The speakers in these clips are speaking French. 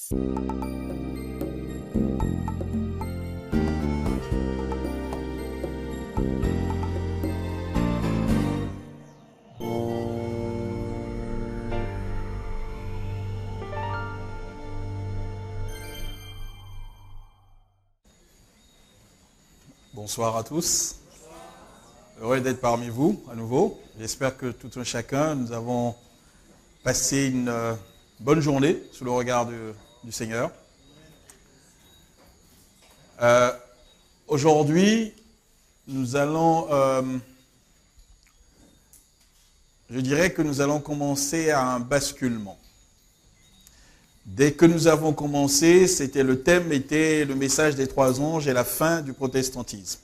Bonsoir à tous. Heureux d'être parmi vous à nouveau. J'espère que tout un chacun, nous avons passé une bonne journée sous le regard du Seigneur. Aujourd'hui, nous allons, je dirais que nous allons commencer à un basculement. Dès que nous avons commencé, le thème était le message des trois anges et la fin du protestantisme.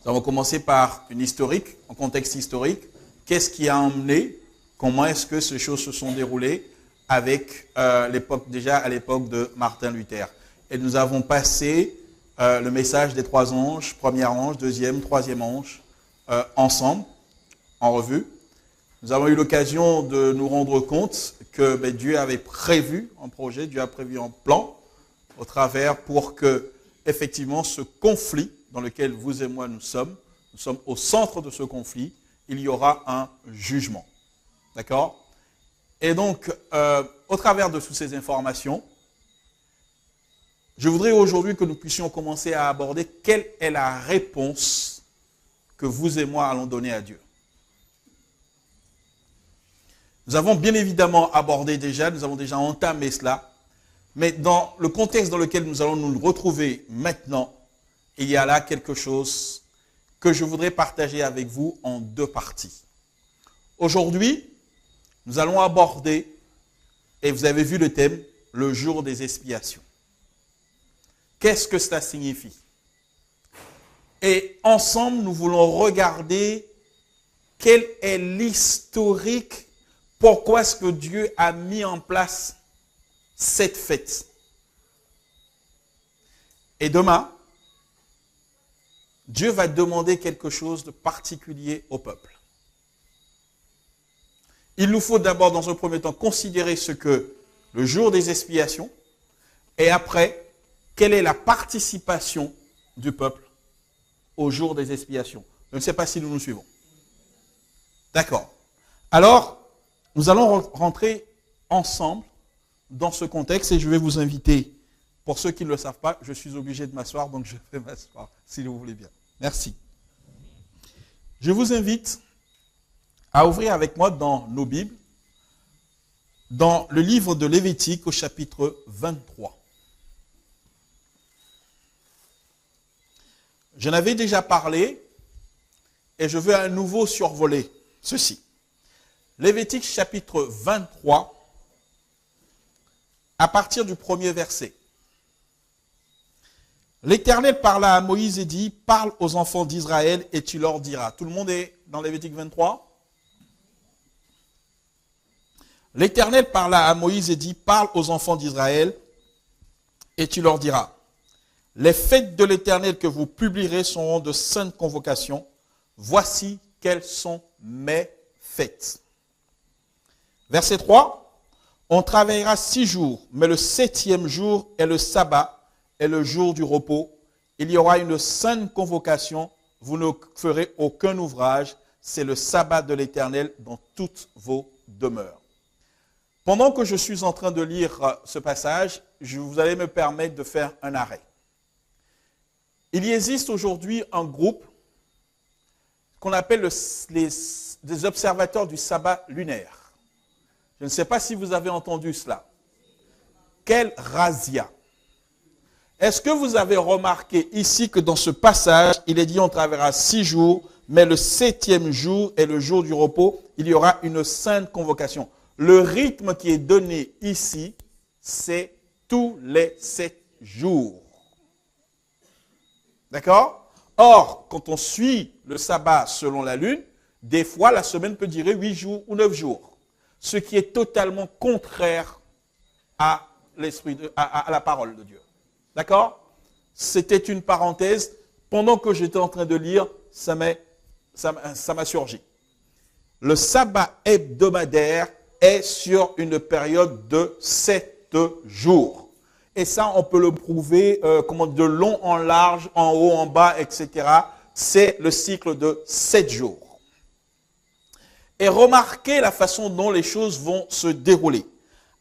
Nous avons commencé par une historique, un contexte historique. Qu'est-ce qui a emmené? Comment est-ce que ces choses se sont déroulées avec à l'époque de Martin Luther? Et nous avons passé le message des trois anges, premier ange, deuxième, troisième ange, ensemble, en revue. Nous avons eu l'occasion de nous rendre compte que Dieu avait prévu un projet, Dieu a prévu un plan au travers pour que, effectivement, ce conflit dans lequel vous et moi nous sommes au centre de ce conflit, il y aura un jugement. D'accord? Et donc, au travers de toutes ces informations, je voudrais aujourd'hui que nous puissions commencer à aborder quelle est la réponse que vous et moi allons donner à Dieu. Nous avons bien évidemment abordé déjà, nous avons déjà entamé cela, mais dans le contexte dans lequel nous allons nous retrouver maintenant, il y a là quelque chose que je voudrais partager avec vous en deux parties. Aujourd'hui, nous allons aborder, et vous avez vu le thème, le jour des expiations. Qu'est-ce que cela signifie? Et ensemble, nous voulons regarder quel est l'historique. Pourquoi est-ce que Dieu a mis en place cette fête? Et demain, Dieu va demander quelque chose de particulier au peuple. Il nous faut d'abord, dans un premier temps, considérer ce que le jour des expiations, et après, quelle est la participation du peuple au jour des expiations. Je ne sais pas si nous nous suivons. D'accord. Alors, nous allons rentrer ensemble dans ce contexte et je vais vous inviter, pour ceux qui ne le savent pas, je suis obligé de m'asseoir, donc je vais m'asseoir, si vous voulez bien. Merci. Je vous invite à ouvrir avec moi dans nos Bibles, dans le livre de Lévitique au chapitre 23. J'en avais déjà parlé et je veux à nouveau survoler ceci. Lévitique chapitre 23, à partir du premier verset. L'Éternel parla à Moïse et dit, parle aux enfants d'Israël et tu leur diras. Tout le monde est dans Lévitique 23? L'Éternel parla à Moïse et dit, parle aux enfants d'Israël et tu leur diras. Les fêtes de l'Éternel que vous publierez seront de saintes convocations. Voici quelles sont mes fêtes. Verset 3, on travaillera 6 jours, mais le 7e jour est le sabbat, est le jour du repos. Il y aura une sainte convocation, vous ne ferez aucun ouvrage, c'est le sabbat de l'Éternel dans toutes vos demeures. Pendant que je suis en train de lire ce passage, vous allez me permettre de faire un arrêt. Il y existe aujourd'hui un groupe qu'on appelle des observateurs du sabbat lunaire. Je ne sais pas si vous avez entendu cela. Quelle razzia! Est-ce que vous avez remarqué ici que dans ce passage, il est dit on travaillera 6 jours, mais le 7e jour est le jour du repos, il y aura une sainte convocation. Le rythme qui est donné ici, c'est tous les 7 jours. D'accord? Or, quand on suit le sabbat selon la lune, des fois la semaine peut durer 8 jours ou 9 jours. Ce qui est totalement contraire à la parole de Dieu. D'accord? C'était une parenthèse. Pendant que j'étais en train de lire, ça m'a surgi. Le sabbat hebdomadaire est sur une période de 7 7 jours. Et ça, on peut le prouver de long en large, en haut, en bas, etc. C'est le cycle de 7 jours. Et remarquez la façon dont les choses vont se dérouler.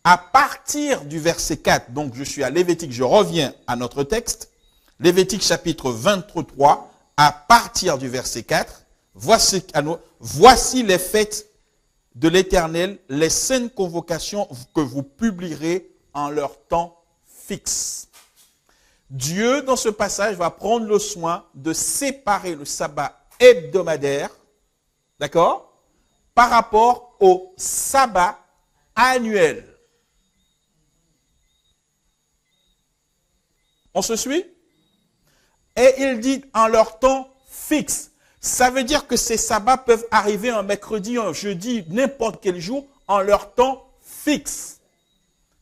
À partir du verset 4, donc je suis à Lévitique, je reviens à notre texte, Lévitique chapitre 23, à partir du verset 4, voici les fêtes de l'Éternel, les saintes convocations que vous publierez en leur temps fixe. Dieu, dans ce passage, va prendre le soin de séparer le sabbat hebdomadaire, d'accord, par rapport au sabbat annuel. On se suit? Et il dit en leur temps fixe. Ça veut dire que ces sabbats peuvent arriver un mercredi, un jeudi, n'importe quel jour, en leur temps fixe.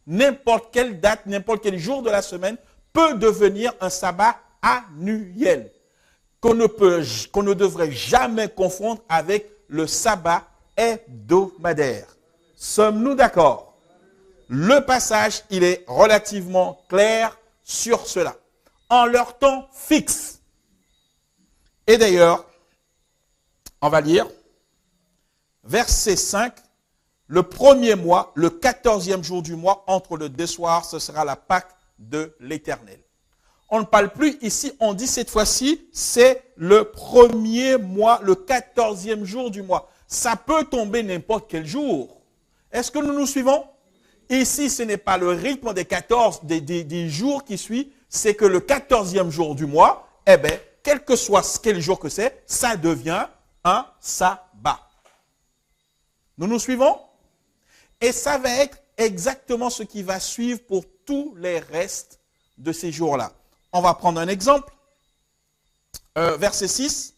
N'importe quelle date, n'importe quel jour de la semaine peut devenir un sabbat annuel. Qu'on ne devrait jamais confondre avec le sabbat hebdomadaire. Sommes-nous d'accord? Le passage, il est relativement clair sur cela. En leur temps fixe. Et d'ailleurs, on va lire verset 5, le premier mois, le 14e jour du mois, entre le désoir, ce sera la Pâque de l'Éternel. On ne parle plus ici, on dit cette fois-ci, c'est le premier mois, le 14e jour du mois. Ça peut tomber n'importe quel jour. Est-ce que nous nous suivons? Ici, ce n'est pas le rythme des 14, des jours qui suivent, c'est que le 14e jour du mois, eh bien, quel que soit quel jour que c'est, ça devient un sabbat. Nous nous suivons? Et ça va être exactement ce qui va suivre pour tous les restes de ces jours-là. On va prendre un exemple. Verset 6.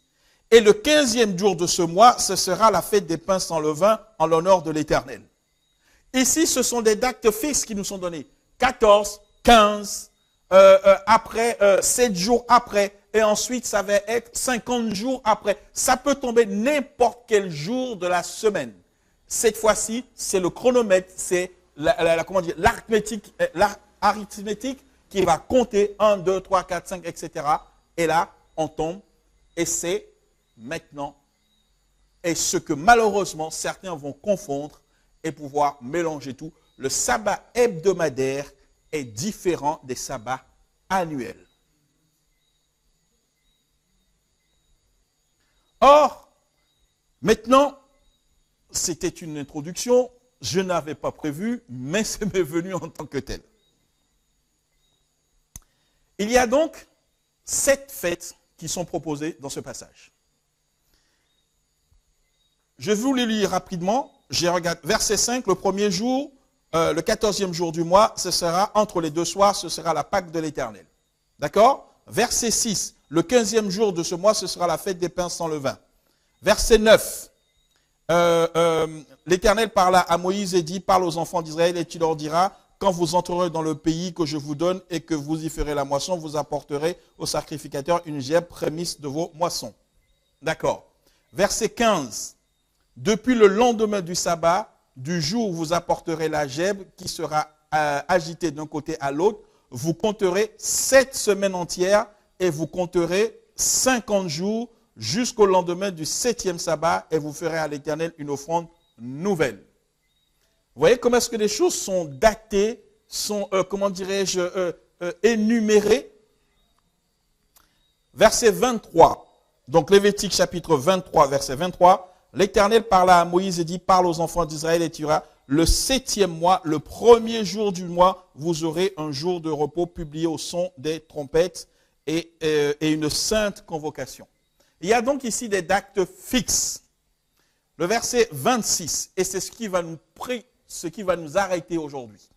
Et le 15e jour de ce mois, ce sera la fête des pains sans levain en l'honneur de l'Éternel. Ici, ce sont des dates fixes qui nous sont données. 14, 15, après, 7 jours après, et ensuite ça va être 50 jours après. Ça peut tomber n'importe quel jour de la semaine. Cette fois-ci, c'est le chronomètre, c'est l'arithmétique qui va compter 1, 2, 3, 4, 5, etc. Et là, on tombe, et c'est maintenant. Et ce que malheureusement, certains vont confondre et pouvoir mélanger tout. Le sabbat hebdomadaire est différent des sabbats annuels. Or, maintenant, c'était une introduction, je n'avais pas prévu, mais ça m'est venu en tant que tel. Il y a donc 7 fêtes qui sont proposées dans ce passage. Je vais vous les lire rapidement. Je regarde verset 5, le premier jour, le 14e jour du mois, ce sera entre les deux soirs, ce sera la Pâque de l'Éternel. D'accord? Verset 6, le 15e jour de ce mois, ce sera la fête des pains sans levain. Verset 9, l'Éternel parla à Moïse et dit, parle aux enfants d'Israël et tu leur diras, quand vous entrerez dans le pays que je vous donne et que vous y ferez la moisson, vous apporterez au sacrificateur une gèbe prémisse de vos moissons. D'accord. Verset 15. Depuis le lendemain du sabbat, du jour où vous apporterez la gèbe qui sera agitée d'un côté à l'autre, vous compterez 7 semaines entières et vous compterez 50 jours jusqu'au lendemain du 7e sabbat et vous ferez à l'Éternel une offrande nouvelle. Vous voyez comment est-ce que les choses sont datées, sont, énumérées. Verset 23, donc Lévitique chapitre 23, verset 23, l'Éternel parla à Moïse et dit, parle aux enfants d'Israël et tu diras, le 7e mois, le premier jour du mois, vous aurez un jour de repos publié au son des trompettes et une sainte convocation. Il y a donc ici des dates fixes. Le verset 26, et c'est ce qui va nous arrêter aujourd'hui.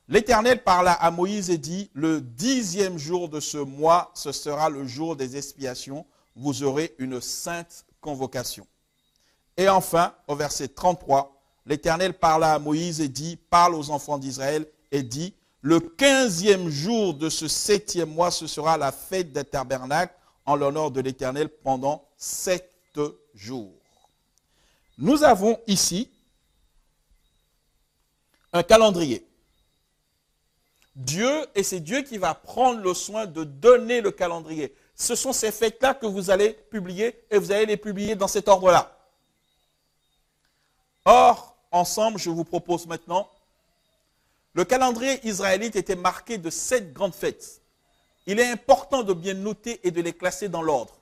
L'Éternel parla à Moïse et dit, le 10e jour de ce mois, ce sera le jour des expiations, vous aurez une sainte convocation. Et enfin, au verset 33, l'Éternel parla à Moïse et dit, parle aux enfants d'Israël et dit, le 15e jour de ce 7e mois, ce sera la fête des tabernacles en l'honneur de l'Éternel pendant 7 jours. Nous avons ici un calendrier. Dieu, et c'est Dieu qui va prendre le soin de donner le calendrier. Ce sont ces fêtes-là que vous allez publier, et vous allez les publier dans cet ordre-là. Or, ensemble, je vous propose maintenant, le calendrier israélite était marqué de 7 grandes fêtes. Il est important de bien noter et de les classer dans l'ordre.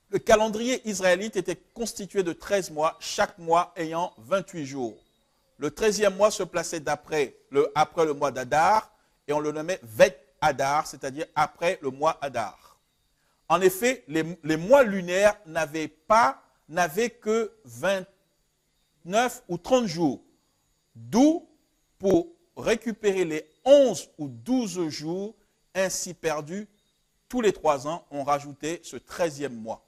Le calendrier israélite était constitué de 13 mois, chaque mois ayant 28 jours. Le 13e mois se plaçait après le mois d'Adar et on le nommait Vet Adar, c'est-à-dire après le mois Adar. En effet, les mois lunaires n'avaient que 29 ou 30 jours, d'où pour récupérer les 11 ou 12 jours ainsi perdus tous les 3 ans, on rajoutait ce 13e mois.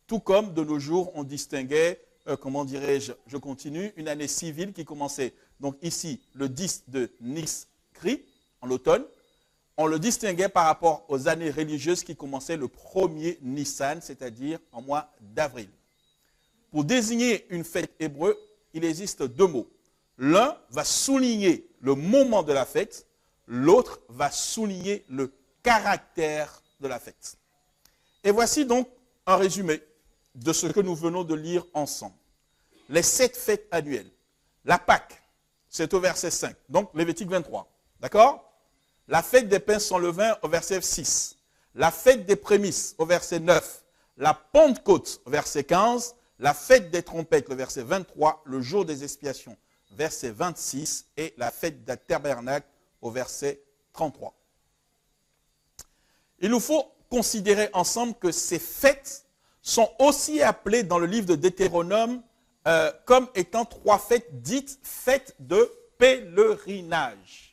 Tout comme de nos jours, on distinguait, comment dirais-je, je continue, une année civile qui commençait, donc ici, le 10 de Niskri, en l'automne, on le distinguait par rapport aux années religieuses qui commençaient le 1er Nissan, c'est-à-dire en mois d'avril. Pour désigner une fête hébreu, il existe 2 mots. L'un va souligner le moment de la fête, l'autre va souligner le caractère de la fête. Et voici donc un résumé de ce que nous venons de lire ensemble. Les 7 fêtes annuelles. La Pâque, c'est au verset 5, donc Lévitique 23. D'accord? La fête des pains sans levain au verset 6. La fête des prémices au verset 9. La Pentecôte au verset 15. La fête des trompettes au verset 23. Le jour des expiations, verset 26. Et la fête des tabernacles au verset 33. Il nous faut considérer ensemble que ces fêtes sont aussi appelées dans le livre de Deutéronome comme étant 3 fêtes dites fêtes de pèlerinage.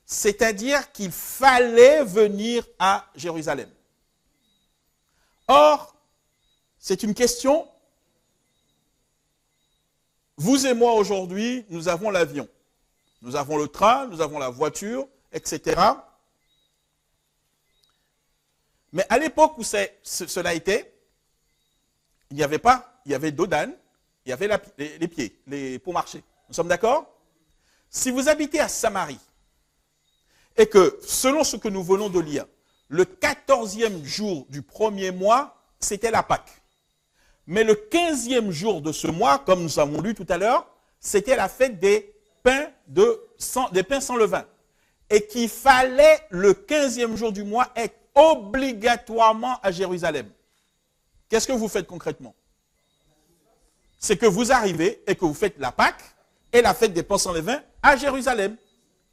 C'est-à-dire qu'il fallait venir à Jérusalem. Or, c'est une question. Vous et moi aujourd'hui, nous avons l'avion. Nous avons le train, nous avons la voiture, etc. Mais à l'époque où cela était, il n'y avait pas, il y avait dos d'âne, il y avait les pieds, pour marcher. Nous sommes d'accord? Si vous habitez à Samarie, et que, selon ce que nous venons de lire, le 14e jour du premier mois, c'était la Pâque. Mais le 15e jour de ce mois, comme nous avons lu tout à l'heure, c'était la fête des pains sans levain. Et qu'il fallait, le 15e jour du mois, être obligatoirement à Jérusalem. Qu'est-ce que vous faites concrètement? C'est que vous arrivez et que vous faites la Pâque et la fête des pains sans levain à Jérusalem.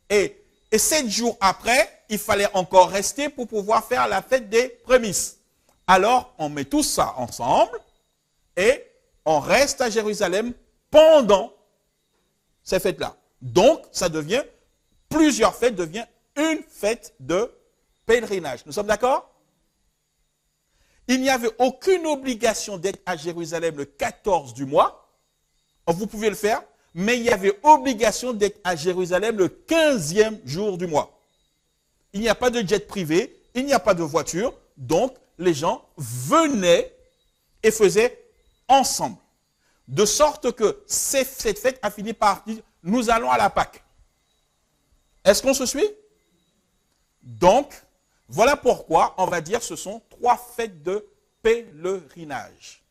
Et 7 jours après, il fallait encore rester pour pouvoir faire la fête des prémices. Alors, on met tout ça ensemble et on reste à Jérusalem pendant ces fêtes-là. Donc, ça devient, plusieurs fêtes deviennent une fête de pèlerinage. Nous sommes d'accord? Il n'y avait aucune obligation d'être à Jérusalem le 14 du mois. Vous pouvez le faire. Mais il y avait obligation d'être à Jérusalem le 15e jour du mois. Il n'y a pas de jet privé, il n'y a pas de voiture, donc les gens venaient et faisaient ensemble. De sorte que cette fête a fini par dire, nous allons à la Pâque. Est-ce qu'on se suit? Donc, voilà pourquoi on va dire ce sont 3 fêtes de pèlerinage.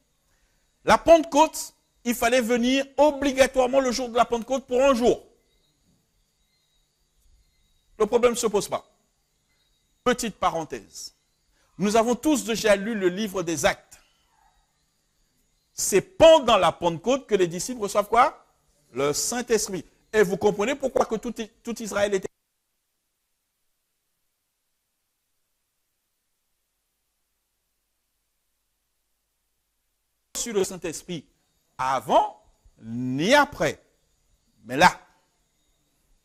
La Pentecôte, il fallait venir obligatoirement le jour de la Pentecôte pour un jour. Le problème ne se pose pas. Petite parenthèse. Nous avons tous déjà lu le livre des Actes. C'est pendant la Pentecôte que les disciples reçoivent quoi? Le Saint-Esprit. Et vous comprenez pourquoi que tout Israël était reçu le Saint-Esprit avant ni après. Mais là,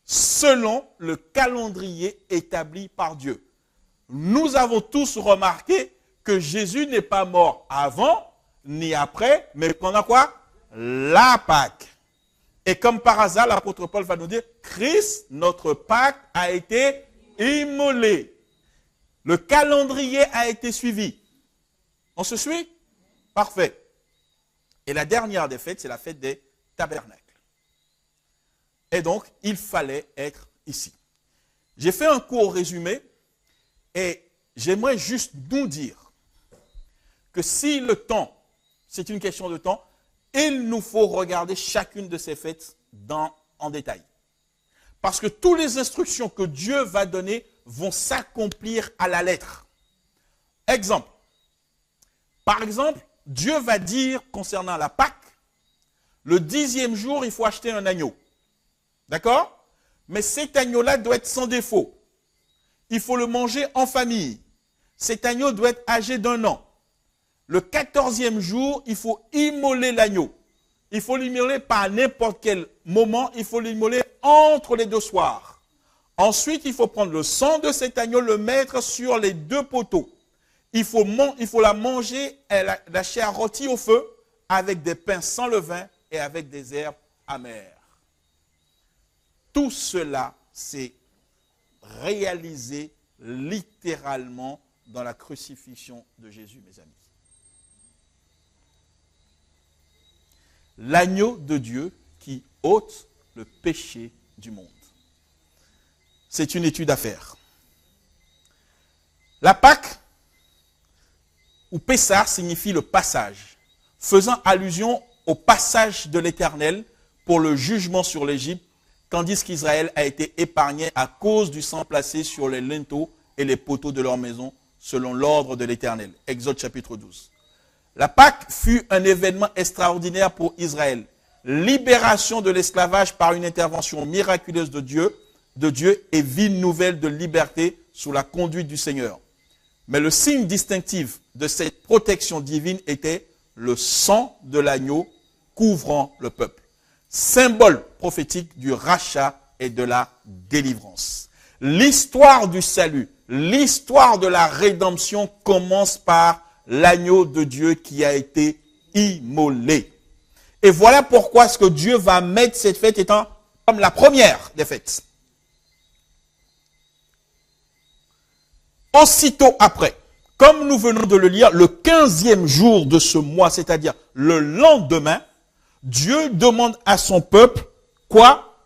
selon le calendrier établi par Dieu. Nous avons tous remarqué que Jésus n'est pas mort avant ni après, mais pendant quoi? La Pâque. Et comme par hasard, l'apôtre Paul va nous dire, Christ, notre Pâque, a été immolé. Le calendrier a été suivi. On se suit? Parfait. Et la dernière des fêtes, c'est la fête des tabernacles. Et donc, il fallait être ici. J'ai fait un court résumé et j'aimerais juste nous dire que si le temps, c'est une question de temps, il nous faut regarder chacune de ces fêtes en détail. Parce que toutes les instructions que Dieu va donner vont s'accomplir à la lettre. Exemple. Par exemple, Dieu va dire concernant la Pâque, le 10e jour, il faut acheter un agneau. D'accord? Mais cet agneau-là doit être sans défaut. Il faut le manger en famille. Cet agneau doit être âgé d'1 an. Le 14e jour, il faut immoler l'agneau. Il faut l'immoler pas à n'importe quel moment, il faut l'immoler entre les 2 soirs. Ensuite, il faut prendre le sang de cet agneau, le mettre sur les 2 poteaux. Il faut la manger, la chair rôtie au feu, avec des pains sans levain et avec des herbes amères. Tout cela, c'est réalisé littéralement dans la crucifixion de Jésus, mes amis. L'agneau de Dieu qui ôte le péché du monde. C'est une étude à faire. La Pâque, ou Pessah, signifie le passage, faisant allusion au passage de l'Éternel pour le jugement sur l'Égypte, tandis qu'Israël a été épargné à cause du sang placé sur les linteaux et les poteaux de leur maison, selon l'ordre de l'Éternel. Exode chapitre 12. La Pâque fut un événement extraordinaire pour Israël. Libération de l'esclavage par une intervention miraculeuse de Dieu et vie nouvelle de liberté sous la conduite du Seigneur. Mais le signe distinctif de cette protection divine était le sang de l'agneau couvrant le peuple. Symbole prophétique du rachat et de la délivrance. L'histoire du salut, l'histoire de la rédemption commence par l'agneau de Dieu qui a été immolé. Et voilà pourquoi est-ce que Dieu va mettre cette fête étant comme la première des fêtes. Aussitôt après, comme nous venons de le lire, le 15e jour de ce mois, c'est-à-dire le lendemain, Dieu demande à son peuple, quoi?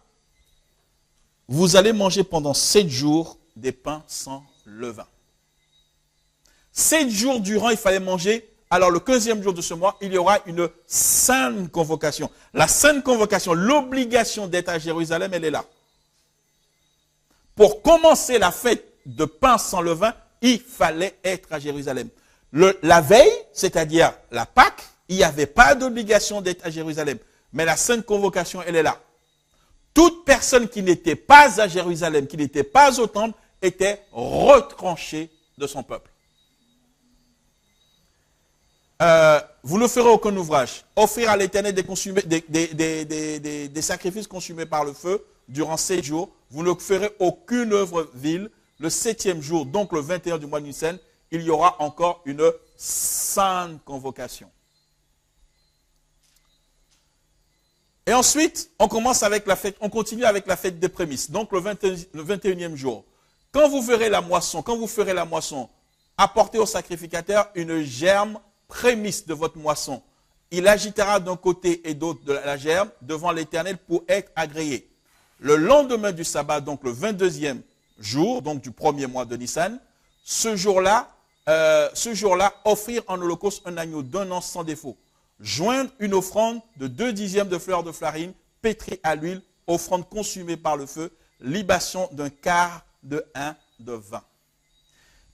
Vous allez manger pendant 7 jours des pains sans levain. 7 jours durant, il fallait manger. Alors, le 15e jour de ce mois, il y aura une sainte convocation. La sainte convocation, l'obligation d'être à Jérusalem, elle est là. Pour commencer la fête de pain sans levain, il fallait être à Jérusalem. La veille, c'est-à-dire la Pâque, il n'y avait pas d'obligation d'être à Jérusalem. Mais la sainte convocation, elle est là. Toute personne qui n'était pas à Jérusalem, qui n'était pas au temple, était retranchée de son peuple. Vous ne ferez aucun ouvrage. Offrir à l'Éternel des sacrifices consumés par le feu durant 7 jours. Vous ne ferez aucune œuvre vile. Le 7e jour, donc le 21 du mois de Nissan, il y aura encore une sainte convocation. Et ensuite, on continue avec la fête des prémices. Donc le 21e jour. Quand vous ferez la moisson, apportez au sacrificateur une germe prémisse de votre moisson. Il agitera d'un côté et d'autre de la germe devant l'Éternel pour être agréé. Le lendemain du sabbat, donc le 22e jour, donc du premier mois de Nissan, ce jour-là, offrir en holocauste un agneau d'1 an sans défaut. Joindre une offrande de 2 dixièmes de fleur de farine pétrie à l'huile, offrande consumée par le feu, libation d'un quart de hin de vin.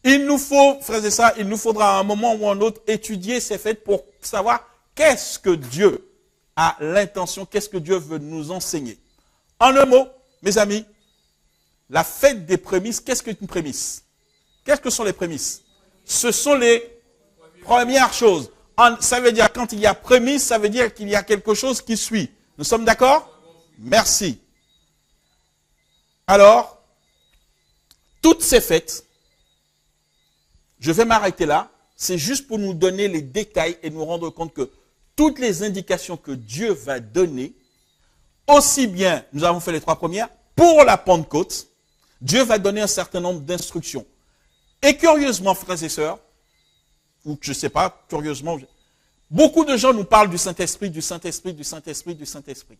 Il nous faut, frères et sœurs, il nous faudra à un moment ou à un autre étudier ces fêtes pour savoir qu'est-ce que Dieu a l'intention, qu'est-ce que Dieu veut nous enseigner. En un mot, mes amis, la fête des prémices, qu'est-ce qu'une prémisse? Qu'est-ce que sont les prémices? Ce sont les premières choses. Ça veut dire, quand il y a prémisse, ça veut dire qu'il y a quelque chose qui suit. Nous sommes d'accord? Merci. Alors, toutes ces fêtes, je vais m'arrêter là, c'est juste pour nous donner les détails et nous rendre compte que toutes les indications que Dieu va donner, aussi bien, nous avons fait les 3 premières, pour la Pentecôte, Dieu va donner un certain nombre d'instructions. Et curieusement, frères et sœurs, ou je ne sais pas, curieusement, beaucoup de gens nous parlent du Saint-Esprit, du Saint-Esprit, du Saint-Esprit, du Saint-Esprit.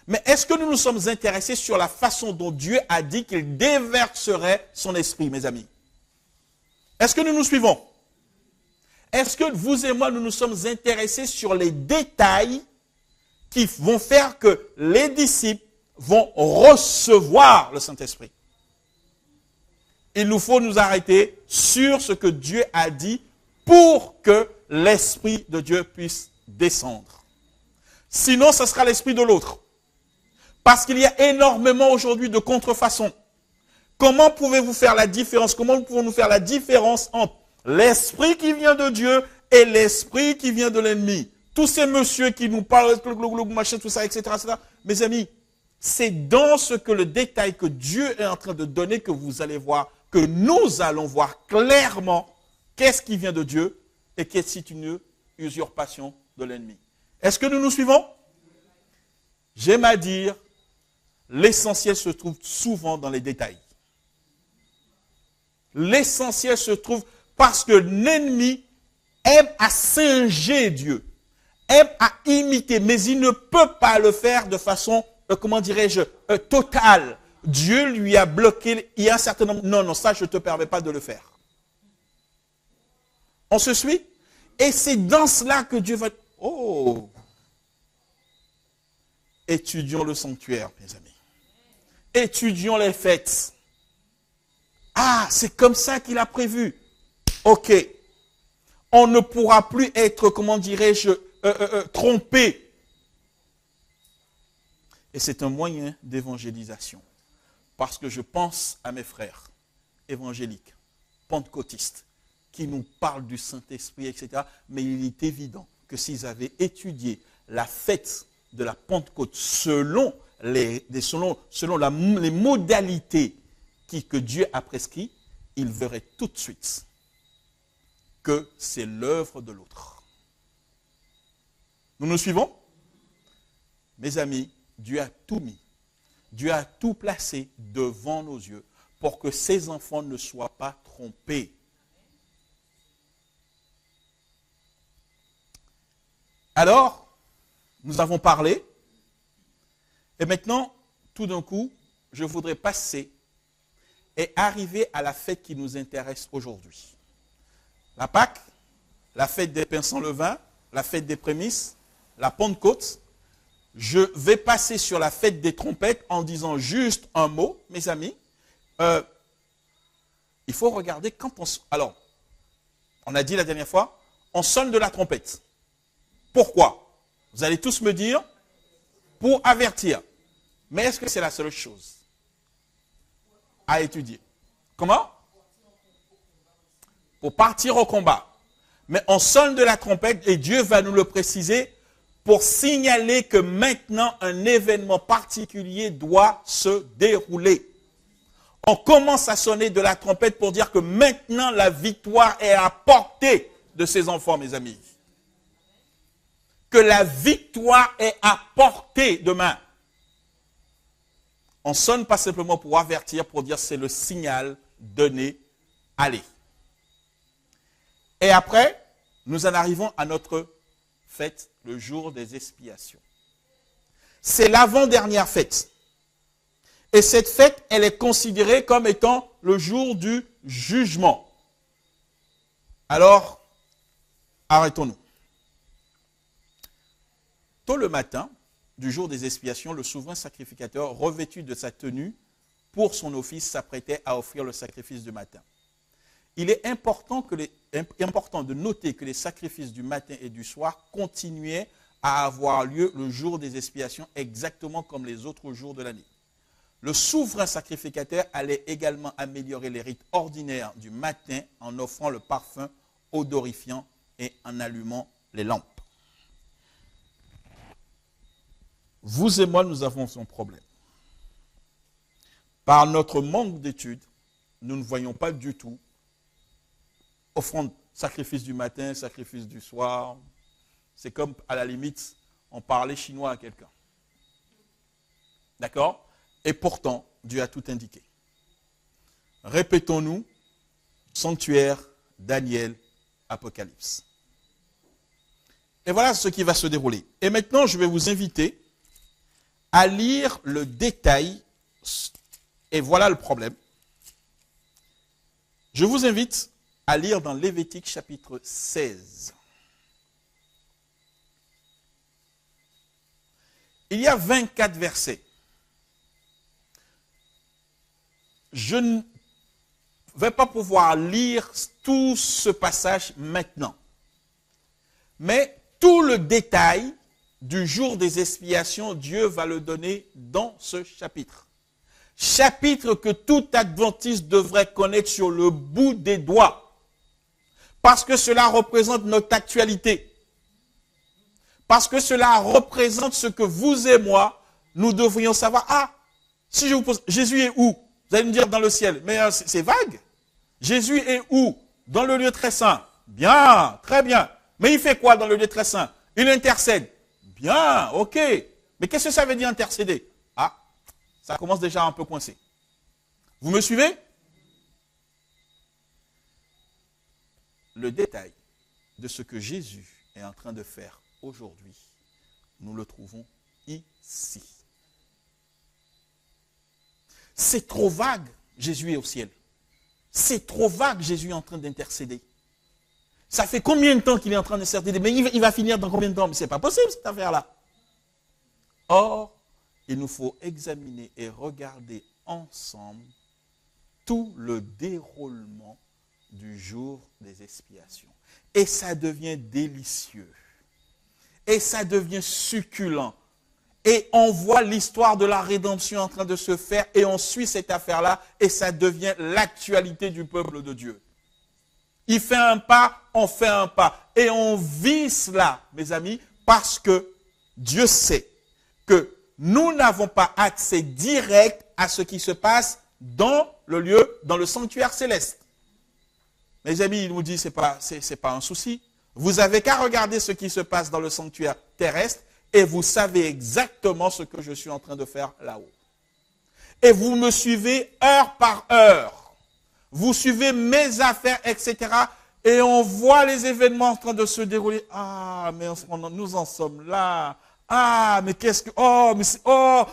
Mais est-ce que nous nous sommes intéressés sur la façon dont Dieu a dit qu'il déverserait son esprit, mes amis? Est-ce que nous nous suivons? Est-ce que vous et moi, nous nous sommes intéressés sur les détails qui vont faire que les disciples vont recevoir le Saint-Esprit? Il nous faut nous arrêter sur ce que Dieu a dit pour que l'Esprit de Dieu puisse descendre. Sinon, ce sera l'esprit de l'autre. Parce qu'il y a énormément aujourd'hui de contrefaçons. Comment pouvez-vous faire la différence? Comment pouvons-nous faire la différence entre l'esprit qui vient de Dieu et l'esprit qui vient de l'ennemi? Tous ces messieurs qui nous parlent, machin, tout ça, etc., etc. Mes amis, c'est dans ce que le détail que Dieu est en train de donner que vous allez voir, que nous allons voir clairement qu'est-ce qui vient de Dieu et qu'est-ce qui est une usurpation de l'ennemi. Est-ce que nous nous suivons? J'aime à dire, l'essentiel se trouve souvent dans les détails. L'essentiel se trouve parce que l'ennemi aime à singer Dieu, aime à imiter, mais il ne peut pas le faire de façon, comment dirais-je, totale. Dieu lui a bloqué, il y a un certain nombre, non, ça je ne te permets pas de le faire. On se suit? Et c'est dans cela que Dieu va... Oh! Étudions le sanctuaire, mes amis. Étudions les fêtes. Ah, c'est comme ça qu'il a prévu. Ok. On ne pourra plus être, comment dirais-je, trompé. Et c'est un moyen d'évangélisation. Parce que je pense à mes frères évangéliques, pentecôtistes, qui nous parlent du Saint-Esprit, etc. Mais il est évident que s'ils avaient étudié la fête de la Pentecôte selon les modalités que Dieu a prescrites, ils verraient tout de suite que c'est l'œuvre de l'autre. Nous nous suivons? Mes amis, Dieu a tout mis. Dieu a tout placé devant nos yeux pour que ses enfants ne soient pas trompés. Alors, nous avons parlé, et maintenant, tout d'un coup, je voudrais passer et arriver à la fête qui nous intéresse aujourd'hui. La Pâque, la fête des pains sans levain, la fête des prémices, la Pentecôte. Je vais passer sur la fête des trompettes en disant juste un mot, mes amis. Il faut regarder quand on... Alors, on a dit la dernière fois, on sonne de la trompette. Pourquoi? Vous allez tous me dire, pour avertir. Mais est-ce que c'est la seule chose à étudier? Comment? Pour partir au combat. Mais on sonne de la trompette et Dieu va nous le préciser pour signaler que maintenant un événement particulier doit se dérouler. On commence à sonner de la trompette pour dire que maintenant la victoire est à portée de ses enfants, mes amis. Que la victoire est à portée de main. On sonne pas simplement pour avertir, pour dire c'est le signal donné, allez. Et après, nous en arrivons à notre fête, le jour des expiations. C'est l'avant-dernière fête. Et cette fête, elle est considérée comme étant le jour du jugement. Alors, arrêtons-nous. Tôt le matin du jour des expiations, le souverain sacrificateur, revêtu de sa tenue pour son office, s'apprêtait à offrir le sacrifice du matin. Il est important de noter que les sacrifices du matin et du soir continuaient à avoir lieu le jour des expiations, exactement comme les autres jours de l'année. Le souverain sacrificateur allait également améliorer les rites ordinaires du matin en offrant le parfum odorifiant et en allumant les lampes. Vous et moi, nous avons un problème. Par notre manque d'études, nous ne voyons pas du tout offrande, sacrifice du matin, sacrifice du soir. C'est comme, à la limite, on parlait chinois à quelqu'un. D'accord? Et pourtant, Dieu a tout indiqué. Répétons-nous, sanctuaire, Daniel, Apocalypse. Et voilà ce qui va se dérouler. Et maintenant, je vais vous inviter à lire le détail, et voilà le problème. Je vous invite à lire dans Lévitique chapitre 16. Il y a 24 versets. Je ne vais pas pouvoir lire tout ce passage maintenant. Mais tout le détail du jour des expiations, Dieu va le donner dans ce chapitre. Chapitre que tout adventiste devrait connaître sur le bout des doigts. Parce que cela représente notre actualité. Parce que cela représente ce que vous et moi, nous devrions savoir. Ah, si je vous pose, Jésus est où? Vous allez me dire dans le ciel. Mais c'est vague. Jésus est où? Dans le lieu très saint. Bien, très bien. Mais il fait quoi dans le lieu très saint? Il intercède. Bien, ok. Mais qu'est-ce que ça veut dire intercéder? Ah, ça commence déjà un peu coincé. Vous me suivez? Le détail de ce que Jésus est en train de faire aujourd'hui, nous le trouvons ici. C'est trop vague, Jésus est au ciel. C'est trop vague, Jésus est en train d'intercéder. Ça fait combien de temps qu'il est en train d'intercéder? Mais il va finir dans combien de temps? Mais ce n'est pas possible cette affaire-là. Or, il nous faut examiner et regarder ensemble tout le déroulement du jour des expiations. Et ça devient délicieux. Et ça devient succulent. Et on voit l'histoire de la rédemption en train de se faire et on suit cette affaire-là et ça devient l'actualité du peuple de Dieu. Il fait un pas, on fait un pas. Et on vit cela, mes amis, parce que Dieu sait que nous n'avons pas accès direct à ce qui se passe dans le lieu, dans le sanctuaire céleste. Mes amis, il nous dit, c'est pas un souci. Vous avez qu'à regarder ce qui se passe dans le sanctuaire terrestre et vous savez exactement ce que je suis en train de faire là-haut. Et vous me suivez heure par heure. Vous suivez mes affaires, etc. Et on voit les événements en train de se dérouler. Ah, mais nous en sommes là. Ah, mais qu'est-ce que... Oh, mais c'est... Oh!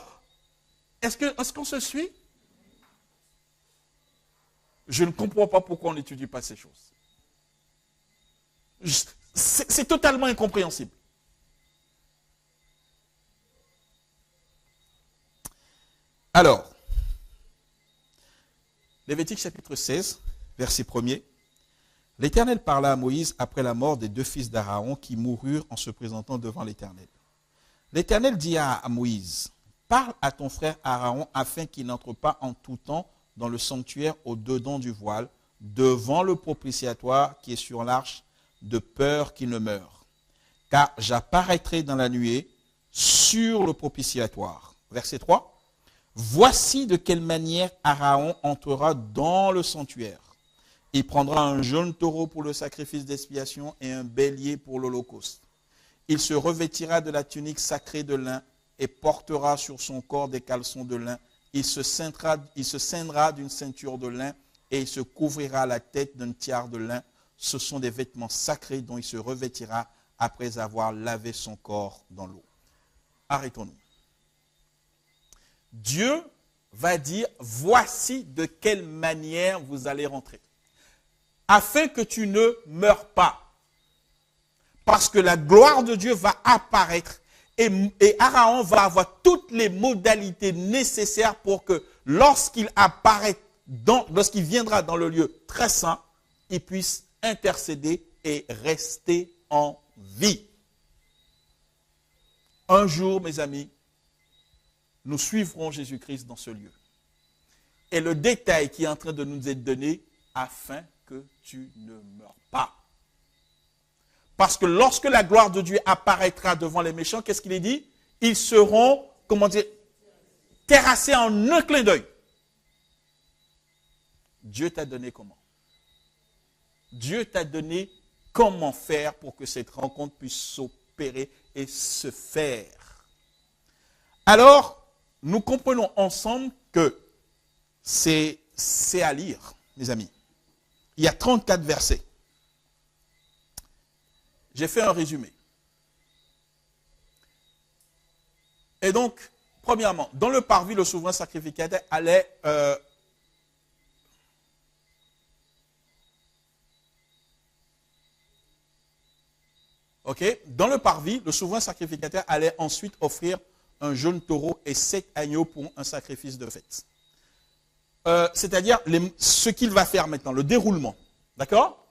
Est-ce qu'on se suit? Je ne comprends pas pourquoi on n'étudie pas ces choses. C'est totalement incompréhensible. Alors, Lévitique chapitre 16, verset 1er. L'Éternel parla à Moïse après la mort des deux fils d'Aaron qui moururent en se présentant devant l'Éternel. L'Éternel dit à Moïse, parle à ton frère Aaron afin qu'il n'entre pas en tout temps dans le sanctuaire au-dedans du voile, devant le propitiatoire qui est sur l'arche, de peur qu'il ne meure. Car j'apparaîtrai dans la nuée sur le propitiatoire. Verset 3. Voici de quelle manière Aaron entrera dans le sanctuaire. Il prendra un jeune taureau pour le sacrifice d'expiation et un bélier pour l'holocauste. Il se revêtira de la tunique sacrée de lin et portera sur son corps des caleçons de lin. Il se ceindra d'une ceinture de lin et il se couvrira la tête d'un tiare de lin. Ce sont des vêtements sacrés dont il se revêtira après avoir lavé son corps dans l'eau. Arrêtons-nous. Dieu va dire, voici de quelle manière vous allez rentrer. Afin que tu ne meurs pas. Parce que la gloire de Dieu va apparaître et Aaron va avoir toutes les modalités nécessaires pour que lorsqu'il apparaît, lorsqu'il viendra dans le lieu très saint, il puisse intercéder et rester en vie. Un jour, mes amis, nous suivrons Jésus-Christ dans ce lieu. Et le détail qui est en train de nous être donné, afin que tu ne meurs pas. Parce que lorsque la gloire de Dieu apparaîtra devant les méchants, qu'est-ce qu'il est dit? Ils seront, terrassés en un clin d'œil. Dieu t'a donné comment? Dieu t'a donné comment faire pour que cette rencontre puisse s'opérer et se faire. Alors, nous comprenons ensemble que c'est à lire, mes amis. Il y a 34 versets. J'ai fait un résumé. Et donc, premièrement, dans le parvis, le souverain sacrificateur allait dans le parvis, le souverain sacrificateur allait ensuite offrir un jeune taureau et 7 agneaux pour un sacrifice de fête. C'est-à-dire ce qu'il va faire maintenant, le déroulement. D'accord?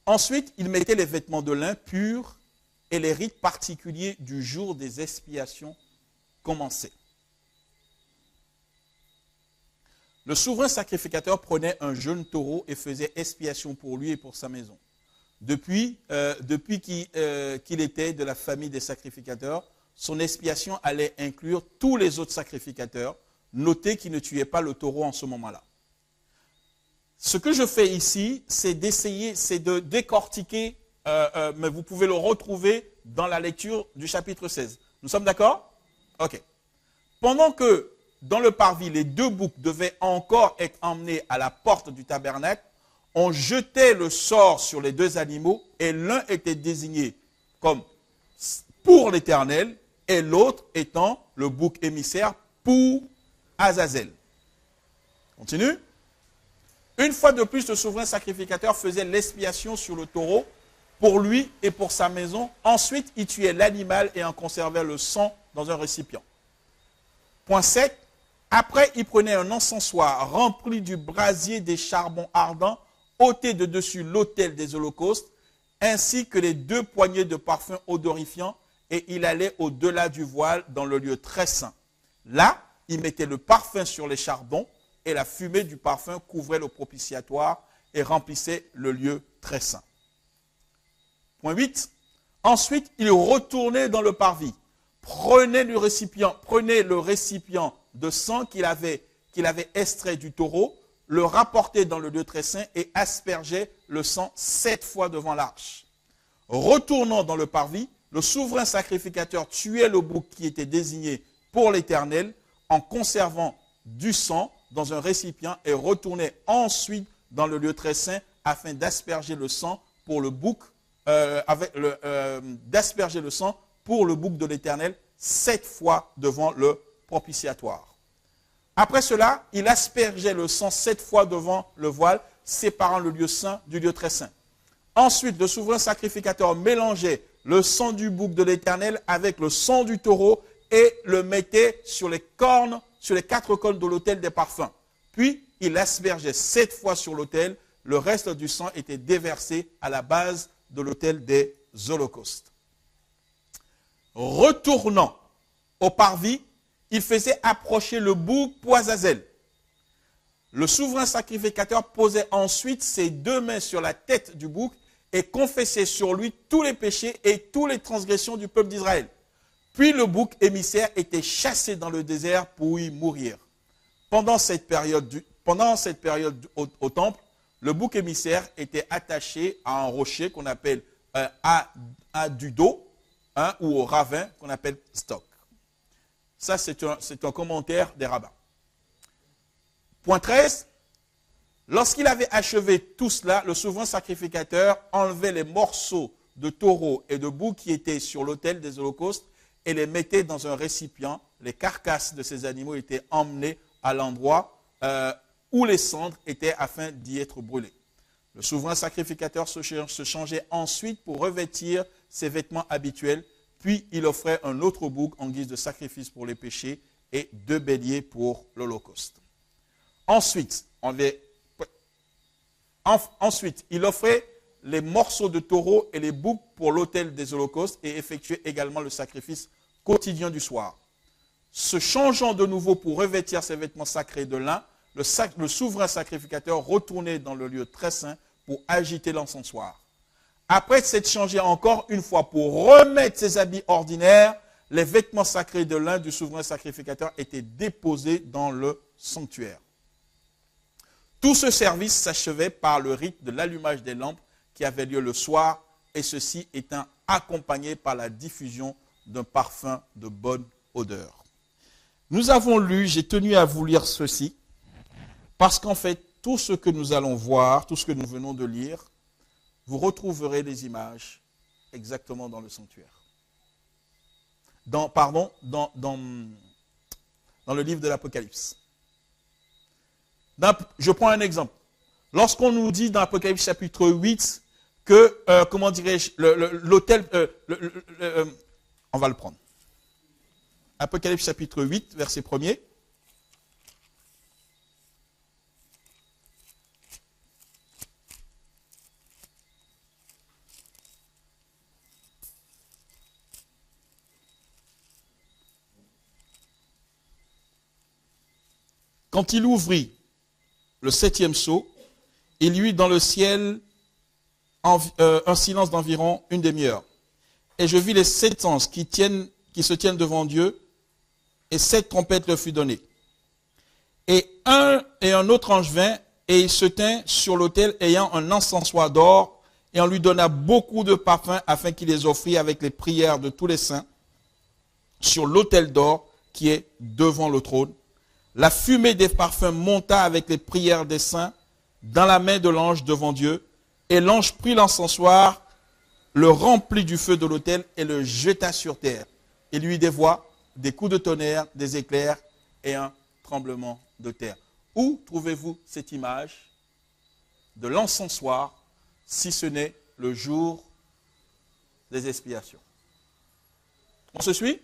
Ensuite, il mettait les vêtements de lin purs et les rites particuliers du jour des expiations commençaient. Le souverain sacrificateur prenait un jeune taureau et faisait expiation pour lui et pour sa maison. Depuis qu'il était de la famille des sacrificateurs, son expiation allait inclure tous les autres sacrificateurs. Notez qu'il ne tuait pas le taureau en ce moment-là. Ce que je fais ici, c'est de décortiquer, mais vous pouvez le retrouver dans la lecture du chapitre 16. Nous sommes d'accord? Ok. Pendant que dans le parvis, les 2 boucs devaient encore être emmenés à la porte du tabernacle, on jetait le sort sur les 2 animaux et l'un était désigné comme pour l'Éternel et l'autre étant le bouc émissaire pour Azazel. Continue. Une fois de plus, le souverain sacrificateur faisait l'expiation sur le taureau pour lui et pour sa maison. Ensuite, il tuait l'animal et en conservait le sang dans un récipient. Point 7. Après, il prenait un encensoir rempli du brasier des charbons ardents, ôté de dessus l'autel des holocaustes, ainsi que les 2 poignées de parfums odorifiants, et il allait au-delà du voile dans le lieu très saint. Là, il mettait le parfum sur les charbons, et la fumée du parfum couvrait le propitiatoire et remplissait le lieu très saint. Point 8. Ensuite, il retournait dans le parvis, prenait le récipient de sang qu'il avait extrait du taureau, le rapportait dans le lieu très saint et aspergeait le sang 7 fois devant l'arche. Retournant dans le parvis, le souverain sacrificateur tuait le bouc qui était désigné pour l'Éternel en conservant du sang dans un récipient et retournait ensuite dans le lieu très saint afin d'asperger le sang pour le bouc de l'Éternel 7 fois devant le propitiatoire. Après cela, il aspergeait le sang 7 fois devant le voile, séparant le lieu saint du lieu très saint. Ensuite, le souverain sacrificateur mélangeait le sang du bouc de l'Éternel avec le sang du taureau et le mettait sur les 4 cornes de l'autel des parfums. Puis, il aspergeait 7 fois sur l'autel. Le reste du sang était déversé à la base de l'autel des holocaustes. Retournant au parvis, il faisait approcher le bouc pour Azazel. Le souverain sacrificateur posait ensuite ses 2 mains sur la tête du bouc et confessait sur lui tous les péchés et toutes les transgressions du peuple d'Israël. Puis le bouc émissaire était chassé dans le désert pour y mourir. Pendant cette période au temple, le bouc émissaire était attaché à un rocher qu'on appelle à du dos, ou au ravin qu'on appelle stock. Ça, c'est un commentaire des rabbins. Point 13. Lorsqu'il avait achevé tout cela, le souverain sacrificateur enlevait les morceaux de taureau et de bouc qui étaient sur l'autel des holocaustes et les mettait dans un récipient. Les carcasses de ces animaux étaient emmenées à l'endroit où les cendres étaient afin d'y être brûlées. Le souverain sacrificateur se changeait ensuite pour revêtir ses vêtements habituels, puis il offrait un autre bouc en guise de sacrifice pour les péchés et 2 béliers pour l'holocauste. Ensuite, il offrait les morceaux de taureau et les boucs pour l'autel des holocaustes et effectuait également le sacrifice quotidien du soir. Se changeant de nouveau pour revêtir ses vêtements sacrés de lin, le souverain sacrificateur retournait dans le lieu très saint pour agiter l'encensoir. Après s'être changé encore une fois pour remettre ses habits ordinaires, les vêtements sacrés de lin du souverain sacrificateur étaient déposés dans le sanctuaire. Tout ce service s'achevait par le rite de l'allumage des lampes qui avait lieu le soir, et ceci étant accompagné par la diffusion d'un parfum de bonne odeur. Nous avons lu, j'ai tenu à vous lire ceci, parce qu'en fait, tout ce que nous allons voir, tout ce que nous venons de lire, vous retrouverez des images exactement dans le sanctuaire. Dans dans le livre de l'Apocalypse. Je prends un exemple. Lorsqu'on nous dit dans l'Apocalypse chapitre 8 que, comment dirais-je, l'autel, on va le prendre. Apocalypse chapitre 8, verset 1er. Quand il ouvrit le 7e sceau, il y eut dans le ciel un silence d'environ une demi-heure. Et je vis les 7 anges qui se tiennent devant Dieu, et 7 trompettes leur furent données. Et un autre ange vint, et il se tint sur l'autel ayant un encensoir d'or, et on lui donna beaucoup de parfums afin qu'il les offrît avec les prières de tous les saints sur l'autel d'or qui est devant le trône. La fumée des parfums monta avec les prières des saints dans la main de l'ange devant Dieu. Et l'ange prit l'encensoir, le remplit du feu de l'autel et le jeta sur terre. Et lui des voix, des coups de tonnerre, des éclairs et un tremblement de terre. Où trouvez-vous cette image de l'encensoir si ce n'est le jour des expiations? On se suit?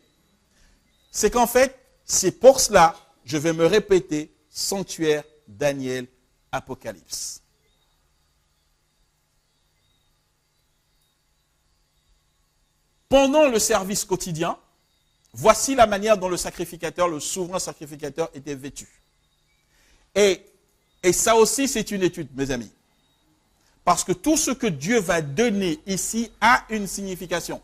C'est qu'en fait, c'est pour cela, je vais me répéter, sanctuaire, Daniel, Apocalypse. Pendant le service quotidien, voici la manière dont le sacrificateur, le souverain sacrificateur, était vêtu. Et ça aussi, c'est une étude, mes amis. Parce que tout ce que Dieu va donner ici a une signification.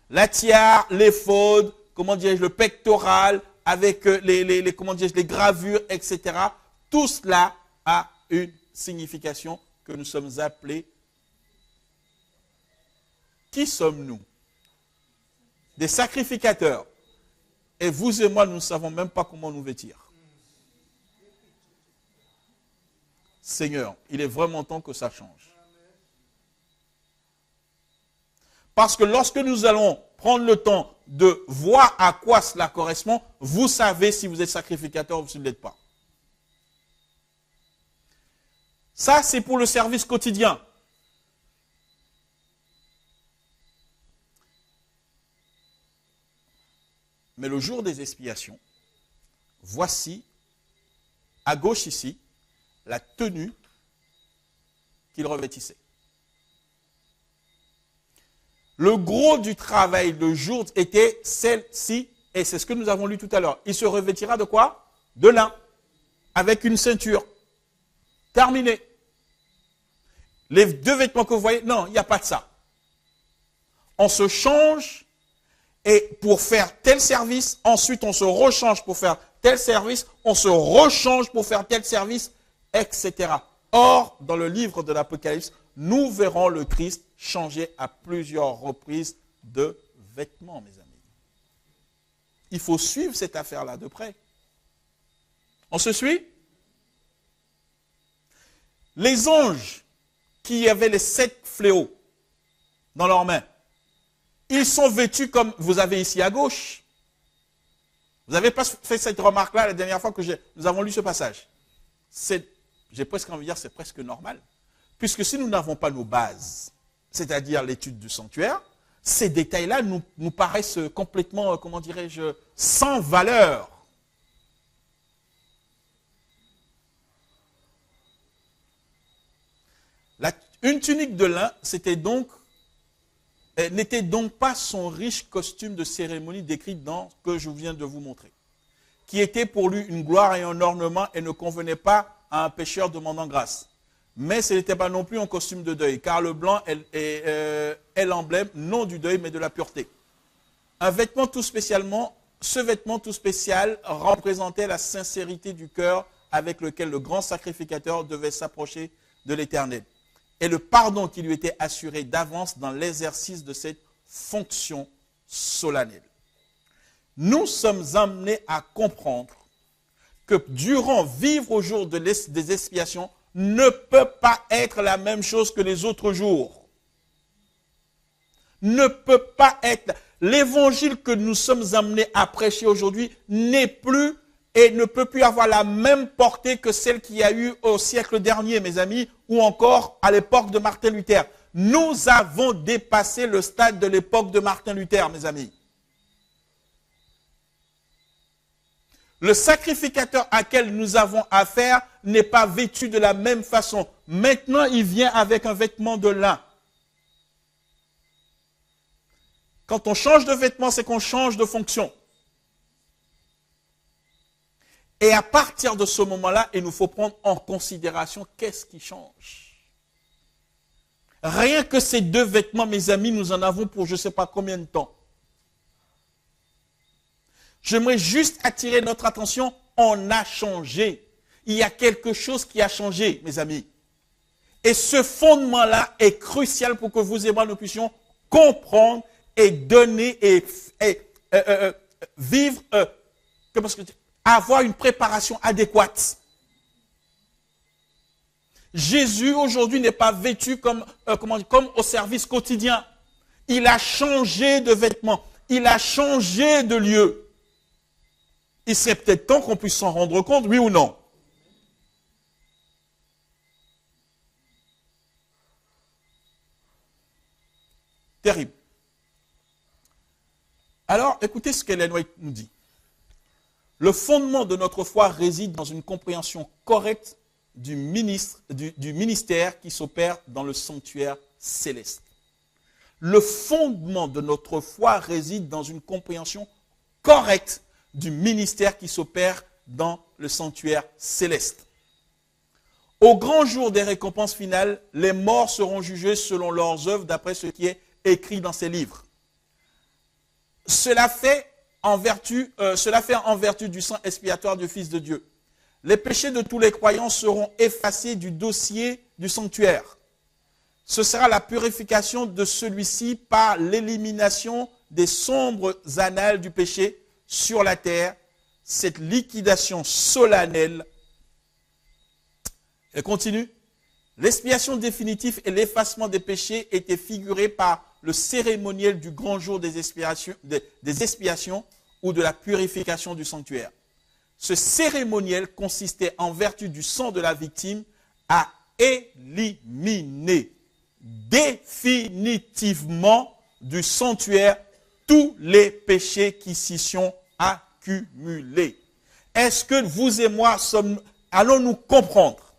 La tiare, l'éphod, comment dirais-je, le pectoral, avec les gravures, etc. Tout cela a une signification que nous sommes appelés. Qui sommes-nous? Des sacrificateurs. Et vous et moi, nous ne savons même pas comment nous vêtir. Seigneur, il est vraiment temps que ça change. Parce que lorsque nous allons prendre le temps de voir à quoi cela correspond, vous savez si vous êtes sacrificateur ou si vous ne l'êtes pas. Ça, c'est pour le service quotidien. Mais le jour des expiations, voici, à gauche ici, la tenue qu'il revêtissait. Le gros du travail le jour était celle-ci, et c'est ce que nous avons lu tout à l'heure. Il se revêtira de quoi? De lin, avec une ceinture. Terminé. Les 2 vêtements que vous voyez, non, il n'y a pas de ça. On se change et pour faire tel service, ensuite on se rechange pour faire tel service, on se rechange pour faire tel service, etc. Or, dans le livre de l'Apocalypse, nous verrons le Christ changer à plusieurs reprises de vêtements, mes amis. Il faut suivre cette affaire-là de près. On se suit? Les anges qui avaient les 7 fléaux dans leurs mains, ils sont vêtus comme vous avez ici à gauche. Vous n'avez pas fait cette remarque-là la dernière fois que nous avons lu ce passage. J'ai presque envie de dire c'est presque normal. Puisque si nous n'avons pas nos bases, c'est-à-dire l'étude du sanctuaire, ces détails-là nous paraissent complètement, comment dirais-je, sans valeur. Une tunique de lin, n'était donc pas son riche costume de cérémonie décrit dans ce que je viens de vous montrer, qui était pour lui une gloire et un ornement et ne convenait pas à un pécheur demandant grâce. Mais ce n'était pas non plus un costume de deuil, car le blanc est l'emblème non du deuil, mais de la pureté. Ce vêtement tout spécial représentait la sincérité du cœur avec lequel le grand sacrificateur devait s'approcher de l'Éternel, et le pardon qui lui était assuré d'avance dans l'exercice de cette fonction solennelle. Nous sommes amenés à comprendre que vivre au jour des expiations ne peut pas être la même chose que les autres jours. Ne peut pas être. L'évangile que nous sommes amenés à prêcher aujourd'hui n'est plus et ne peut plus avoir la même portée que celle qu'il y a eu au siècle dernier, mes amis, ou encore à l'époque de Martin Luther. Nous avons dépassé le stade de l'époque de Martin Luther, mes amis. Le sacrificateur à quel nous avons affaire n'est pas vêtu de la même façon. Maintenant, il vient avec un vêtement de lin. Quand on change de vêtement, c'est qu'on change de fonction. Et à partir de ce moment-là, il nous faut prendre en considération qu'est-ce qui change. Rien que ces deux vêtements, mes amis, nous en avons pour je ne sais pas combien de temps. J'aimerais juste attirer notre attention, on a changé. Il y a quelque chose qui a changé, mes amis. Et ce fondement-là est crucial pour que vous et moi, nous puissions comprendre et donner et vivre, avoir une préparation adéquate. Jésus, aujourd'hui, n'est pas vêtu comme au service quotidien. Il a changé de vêtements. Il a changé de lieu. Il serait peut-être temps qu'on puisse s'en rendre compte, oui ou non? Terrible. Alors, écoutez ce qu'Ellen White nous dit. Le fondement de notre foi réside dans une compréhension correcte du ministère qui s'opère dans le sanctuaire céleste. Le fondement de notre foi réside dans une compréhension correcte du ministère qui s'opère dans le sanctuaire céleste. Au grand jour des récompenses finales, les morts seront jugés selon leurs œuvres d'après ce qui est écrit dans ces livres. Cela fait en vertu du sang expiatoire du Fils de Dieu. Les péchés de tous les croyants seront effacés du dossier du sanctuaire. Ce sera la purification de celui-ci par l'élimination des sombres annales du péché sur la terre. Cette liquidation solennelle, elle continue. L'expiation définitive et l'effacement des péchés étaient figurés par le cérémoniel du grand jour des expiations ou de la purification du sanctuaire. Ce cérémoniel consistait, en vertu du sang de la victime, à éliminer définitivement du sanctuaire tous les péchés qui s'y sont accumulés. Est-ce que vous et moi allons-nous comprendre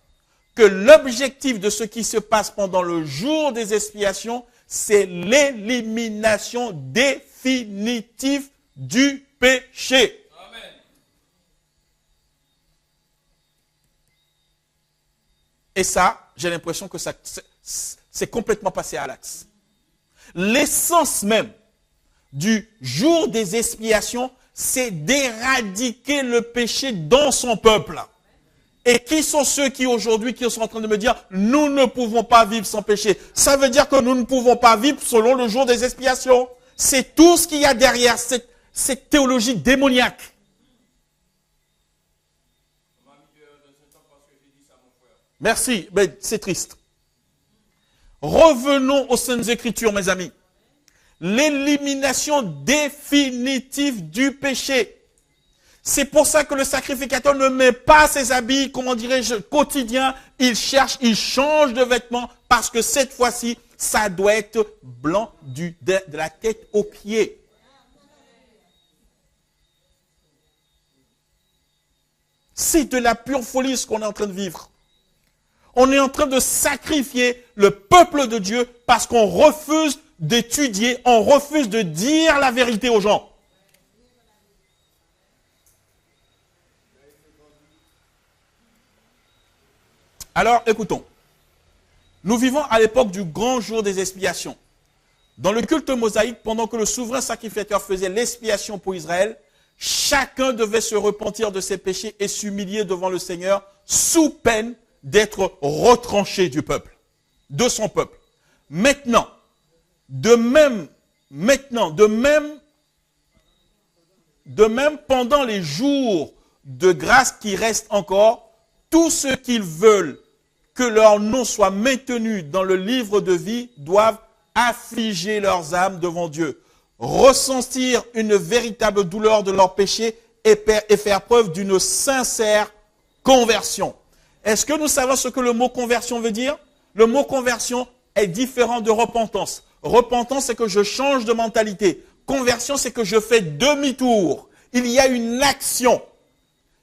que l'objectif de ce qui se passe pendant le jour des expiations, c'est l'élimination définitive du péché. Amen. Et ça, j'ai l'impression que c'est complètement passé à l'axe. L'essence même du jour des expiations, c'est d'éradiquer le péché dans son peuple. Et qui sont ceux qui aujourd'hui qui sont en train de me dire nous ne pouvons pas vivre sans péché? Ça veut dire que nous ne pouvons pas vivre selon le jour des expiations. C'est tout ce qu'il y a derrière cette théologie démoniaque. Merci, mais c'est triste. Revenons aux Saintes Écritures, mes amis. L'élimination définitive du péché. C'est pour ça que le sacrificateur ne met pas ses habits, comment dirais-je, quotidiens. Il change de vêtements parce que cette fois-ci, ça doit être blanc de la tête aux pieds. C'est de la pure folie ce qu'on est en train de vivre. On est en train de sacrifier le peuple de Dieu parce qu'on refuse d'étudier, on refuse de dire la vérité aux gens. Alors, écoutons. Nous vivons à l'époque du grand jour des expiations. Dans le culte mosaïque, pendant que le souverain sacrificateur faisait l'expiation pour Israël, chacun devait se repentir de ses péchés et s'humilier devant le Seigneur sous peine d'être retranché du peuple, de son peuple. Maintenant, de même pendant les jours de grâce qui restent encore, tous ceux qui veulent que leur nom soit maintenu dans le livre de vie doivent affliger leurs âmes devant Dieu. ressentir une véritable douleur de leur péché et faire preuve d'une sincère conversion. Est-ce que nous savons ce que le mot conversion veut dire? Le mot conversion est différent de repentance. Repentance, c'est que je change de mentalité. Conversion, c'est que je fais demi-tour. Il y a une action.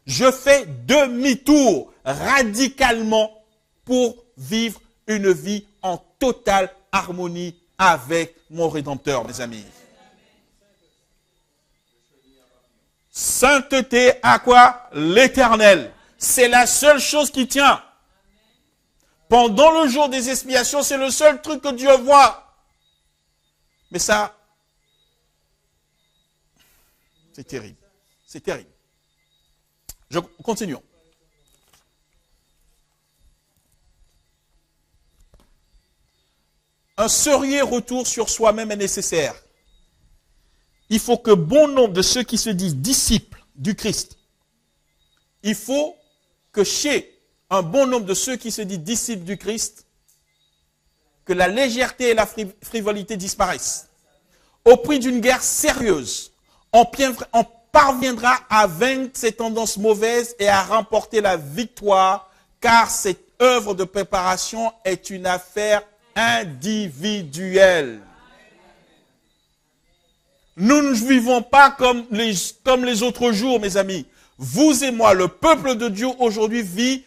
Je fais demi-tour radicalement pour vivre une vie en totale harmonie avec mon Rédempteur, mes amis. Sainteté à quoi? L'Éternel. C'est la seule chose qui tient. Pendant le jour des expiations, c'est le seul truc que Dieu voit. Mais ça, c'est terrible. C'est terrible. Continuons. Un sérieux retour sur soi-même est nécessaire. Il faut que bon nombre de ceux qui se disent disciples du Christ, il faut que chez un bon nombre de ceux qui se disent disciples du Christ, que la légèreté et la frivolité disparaissent. Au prix d'une guerre sérieuse, on parviendra à vaincre ces tendances mauvaises et à remporter la victoire, car cette œuvre de préparation est une affaire individuelle. Nous ne vivons pas comme les autres jours, mes amis. Vous et moi, le peuple de Dieu aujourd'hui vit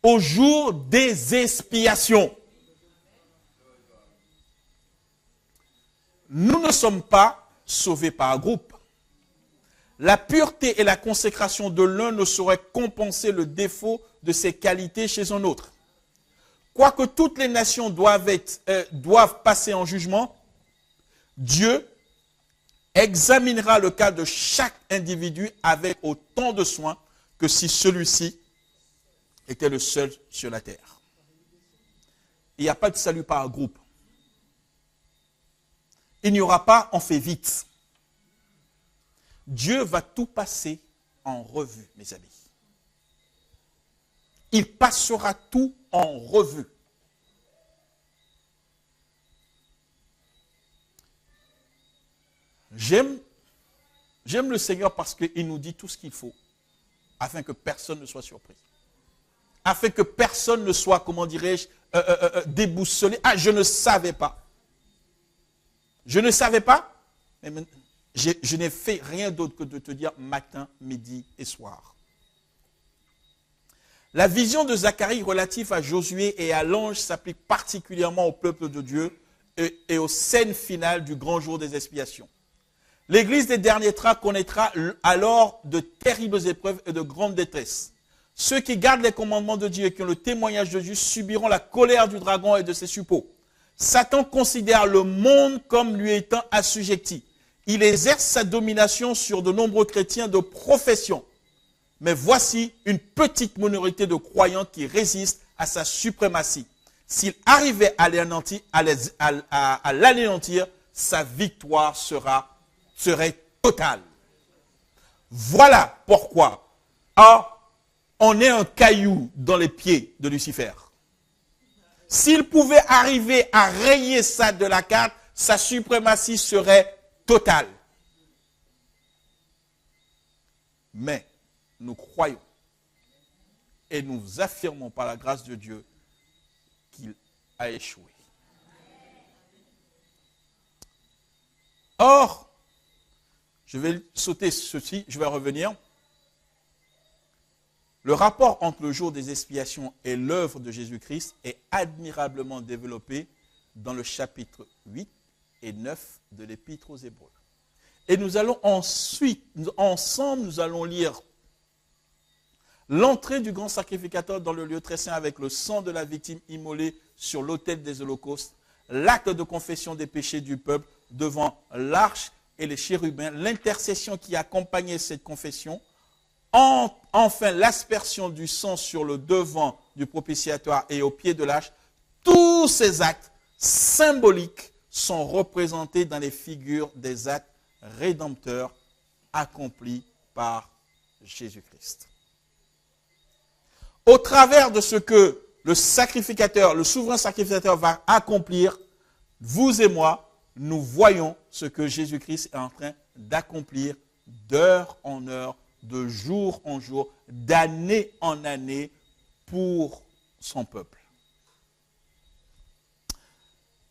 au jour des expiations. Nous ne sommes pas sauvés par groupe. La pureté et la consécration de l'un ne sauraient compenser le défaut de ses qualités chez un autre. Quoique toutes les nations doivent passer en jugement, Dieu examinera le cas de chaque individu avec autant de soin que si celui-ci était le seul sur la terre. Il n'y a pas de salut par groupe. Il n'y aura pas on fait vite. Dieu va tout passer en revue, mes amis. Il passera tout en revue. J'aime le Seigneur parce qu'il nous dit tout ce qu'il faut, afin que personne ne soit surpris. Afin que personne ne soit, comment dirais-je, déboussolé. Ah, je ne savais pas. Je ne savais pas, mais je n'ai fait rien d'autre que de te dire matin, midi et soir. La vision de Zacharie relative à Josué et à l'ange s'applique particulièrement au peuple de Dieu et aux scènes finales du grand jour des expiations. L'Église des derniers temps connaîtra alors de terribles épreuves et de grandes détresses. Ceux qui gardent les commandements de Dieu et qui ont le témoignage de Dieu subiront la colère du dragon et de ses suppôts. Satan considère le monde comme lui étant assujetti. Il exerce sa domination sur de nombreux chrétiens de profession. Mais voici une petite minorité de croyants qui résistent à sa suprématie. S'il arrivait à l'anéantir, sa victoire serait totale. Voilà pourquoi on est un caillou dans les pieds de Lucifer. S'il pouvait arriver à rayer ça de la carte, sa suprématie serait totale. Mais nous croyons et nous affirmons par la grâce de Dieu qu'il a échoué. Or, je vais sauter ceci, je vais revenir. Le rapport entre le jour des expiations et l'œuvre de Jésus-Christ est admirablement développé dans le chapitre 8 et 9 de l'Épître aux Hébreux. Et nous allons ensuite, ensemble, nous allons lire l'entrée du grand sacrificateur dans le lieu très saint avec le sang de la victime immolée sur l'autel des holocaustes, l'acte de confession des péchés du peuple devant l'arche et les chérubins, l'intercession qui accompagnait cette confession, enfin l'aspersion du sang sur le devant du propitiatoire et au pied de l'arche. Tous ces actes symboliques sont représentés dans les figures des actes rédempteurs accomplis par Jésus-Christ. Au travers de ce que le sacrificateur, le souverain sacrificateur va accomplir, vous et moi, nous voyons ce que Jésus-Christ est en train d'accomplir d'heure en heure, de jour en jour, d'année en année pour son peuple.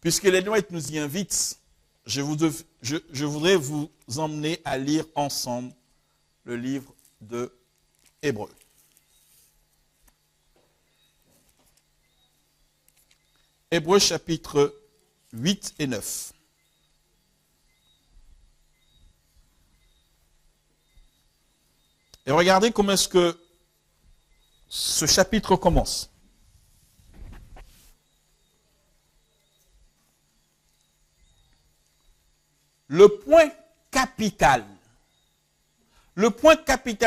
Puisque les Noël nous y invitent, je voudrais vous emmener à lire ensemble le livre de Hébreux. Hébreux chapitre 8 et 9. Et regardez comment est-ce que ce chapitre commence. Le point capital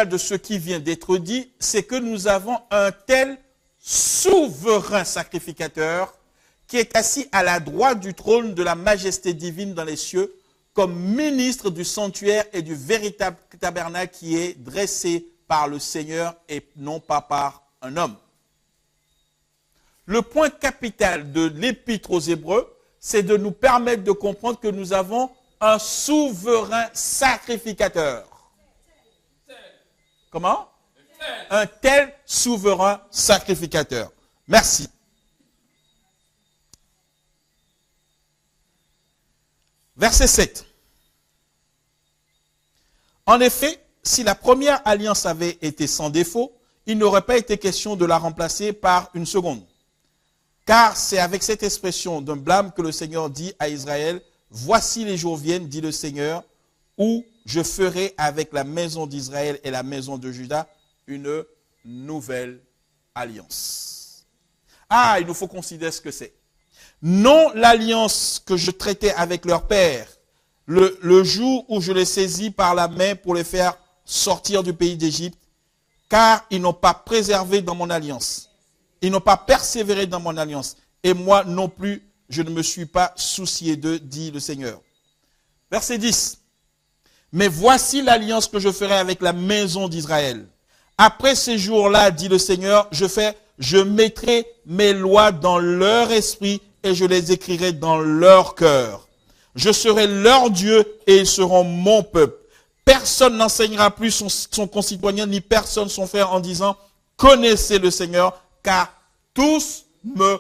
de ce qui vient d'être dit, c'est que nous avons un tel souverain sacrificateur qui est assis à la droite du trône de la majesté divine dans les cieux, comme ministre du sanctuaire et du véritable tabernacle qui est dressé par le Seigneur et non pas par un homme. Le point capital de l'épître aux Hébreux, c'est de nous permettre de comprendre que nous avons un souverain sacrificateur. Comment? Un tel souverain sacrificateur. Merci. Verset 7. En effet, si la première alliance avait été sans défaut, il n'aurait pas été question de la remplacer par une seconde. Car c'est avec cette expression d'un blâme que le Seigneur dit à Israël, « Voici les jours viennent, dit le Seigneur, où je ferai avec la maison d'Israël et la maison de Juda une nouvelle alliance. » Ah, il nous faut considérer ce que c'est. Non l'alliance que je traitais avec leur père, le jour où je les saisis par la main pour les faire sortir du pays d'Égypte, car ils n'ont pas préservé dans mon alliance. Ils n'ont pas persévéré dans mon alliance. Et moi non plus, je ne me suis pas soucié d'eux, dit le Seigneur. Verset 10. Mais voici l'alliance que je ferai avec la maison d'Israël. Après ces jours-là, dit le Seigneur, je mettrai mes lois dans leur esprit et je les écrirai dans leur cœur. Je serai leur Dieu et ils seront mon peuple. Personne n'enseignera plus son concitoyen ni personne son frère en disant « Connaissez le Seigneur, car tous me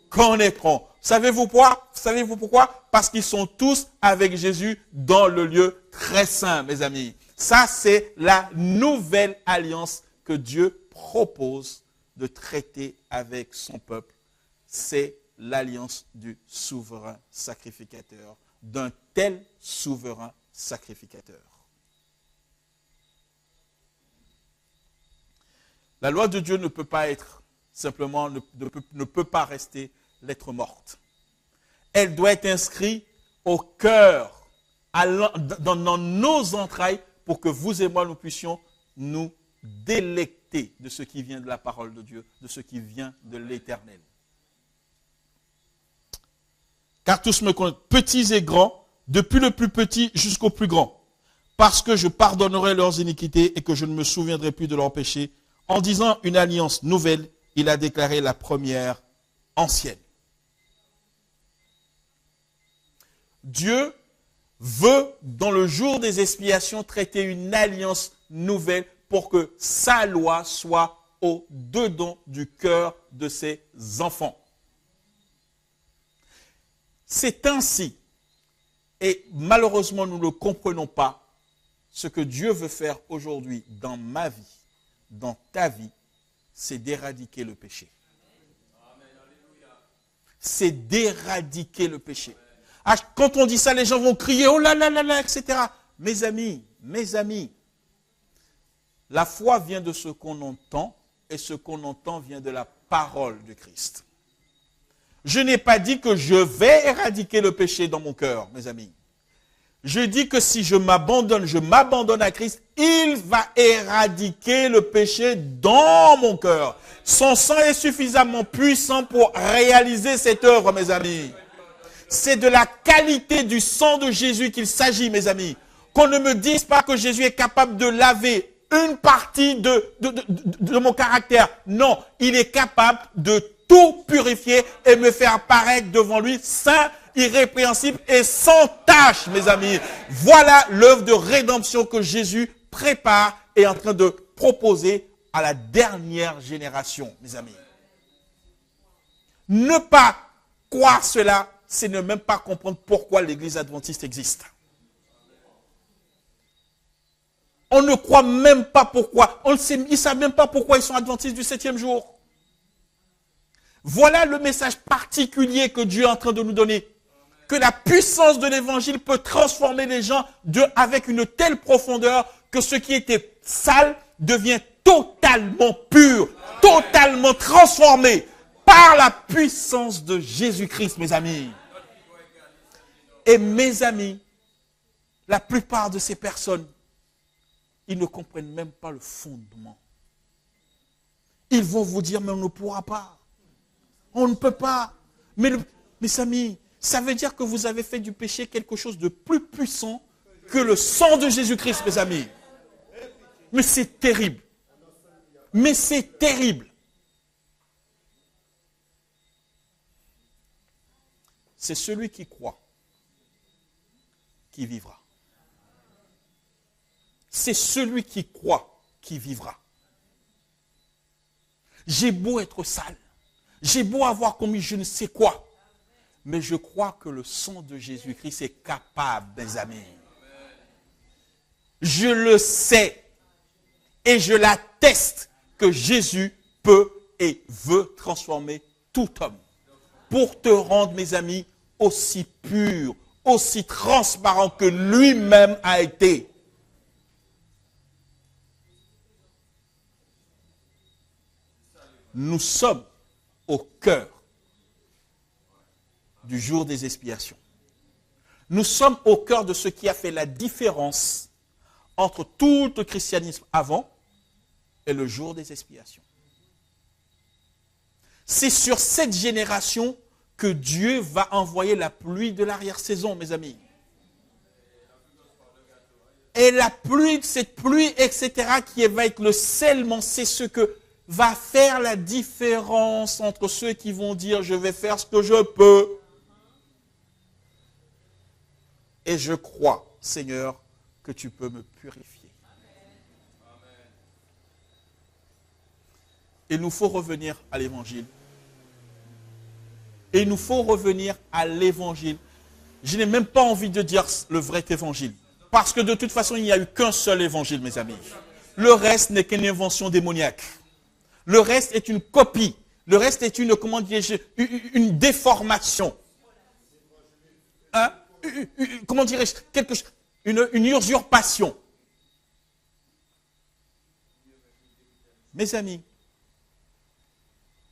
connaîtront. » Savez-vous pourquoi? Parce qu'ils sont tous avec Jésus dans le lieu très saint, mes amis. Ça, c'est la nouvelle alliance que Dieu propose de traiter avec son peuple. C'est l'alliance du souverain sacrificateur, d'un tel souverain sacrificateur. La loi de Dieu ne peut pas être simplement, ne peut pas rester lettre morte. Elle doit être inscrite au cœur, dans nos entrailles, pour que vous et moi, nous puissions nous délecter de ce qui vient de la parole de Dieu, de ce qui vient de l'Éternel. Car tous me connaissent, petits et grands, depuis le plus petit jusqu'au plus grand, parce que je pardonnerai leurs iniquités et que je ne me souviendrai plus de leurs péchés. En disant une alliance nouvelle, il a déclaré la première ancienne. Dieu veut, dans le jour des expiations, traiter une alliance nouvelle pour que sa loi soit au-dedans du cœur de ses enfants. C'est ainsi, et malheureusement nous ne comprenons pas, ce que Dieu veut faire aujourd'hui dans ma vie, dans ta vie, c'est d'éradiquer le péché. C'est d'éradiquer le péché. Ah, quand on dit ça, les gens vont crier, oh là là là là, etc. Mes amis, la foi vient de ce qu'on entend, et ce qu'on entend vient de la parole de Christ. Je n'ai pas dit que je vais éradiquer le péché dans mon cœur, mes amis. Je dis que si je m'abandonne à Christ, il va éradiquer le péché dans mon cœur. Son sang est suffisamment puissant pour réaliser cette œuvre, mes amis. C'est de la qualité du sang de Jésus qu'il s'agit, mes amis. Qu'on ne me dise pas que Jésus est capable de laver une partie de mon caractère. Non, il est capable de tout purifier et me faire paraître devant lui saint, irrépréhensible et sans tache, mes amis. Voilà l'œuvre de rédemption que Jésus prépare et est en train de proposer à la dernière génération, mes amis. Ne pas croire cela, c'est ne même pas comprendre pourquoi l'Église adventiste existe. On ne croit même pas pourquoi. Ils ne savent même pas pourquoi ils sont adventistes du 7e jour. Voilà le message particulier que Dieu est en train de nous donner. Que la puissance de l'évangile peut transformer les gens avec une telle profondeur que ce qui était sale devient totalement pur, totalement transformé par la puissance de Jésus-Christ, mes amis. Et mes amis, la plupart de ces personnes, ils ne comprennent même pas le fondement. Ils vont vous dire, mais on ne pourra pas. On ne peut pas. Mais mes amis, ça veut dire que vous avez fait du péché quelque chose de plus puissant que le sang de Jésus-Christ, mes amis. Mais c'est terrible. Mais c'est terrible. C'est celui qui croit qui vivra. C'est celui qui croit qui vivra. J'ai beau être sale, j'ai beau avoir commis je ne sais quoi, mais je crois que le sang de Jésus-Christ est capable, mes amis. Je le sais et je l'atteste que Jésus peut et veut transformer tout homme pour te rendre, mes amis, aussi pur, aussi transparent que lui-même a été. Nous sommes au cœur du jour des expiations. Nous sommes au cœur de ce qui a fait la différence entre tout le christianisme avant et le jour des expiations. C'est sur cette génération que Dieu va envoyer la pluie de l'arrière-saison, mes amis. Et la pluie, cette pluie, etc., qui va être le scellement, c'est ce que va faire la différence entre ceux qui vont dire « je vais faire ce que je peux ». Et je crois, Seigneur, que tu peux me purifier. Il nous faut revenir à l'évangile. Et il nous faut revenir à l'évangile. Je n'ai même pas envie de dire le vrai évangile. Parce que de toute façon, il n'y a eu qu'un seul évangile, mes amis. Le reste n'est qu'une invention démoniaque. Le reste est une copie. Le reste est une, comment dirais-je, une déformation. Comment dirais-je, une usurpation. Mes amis,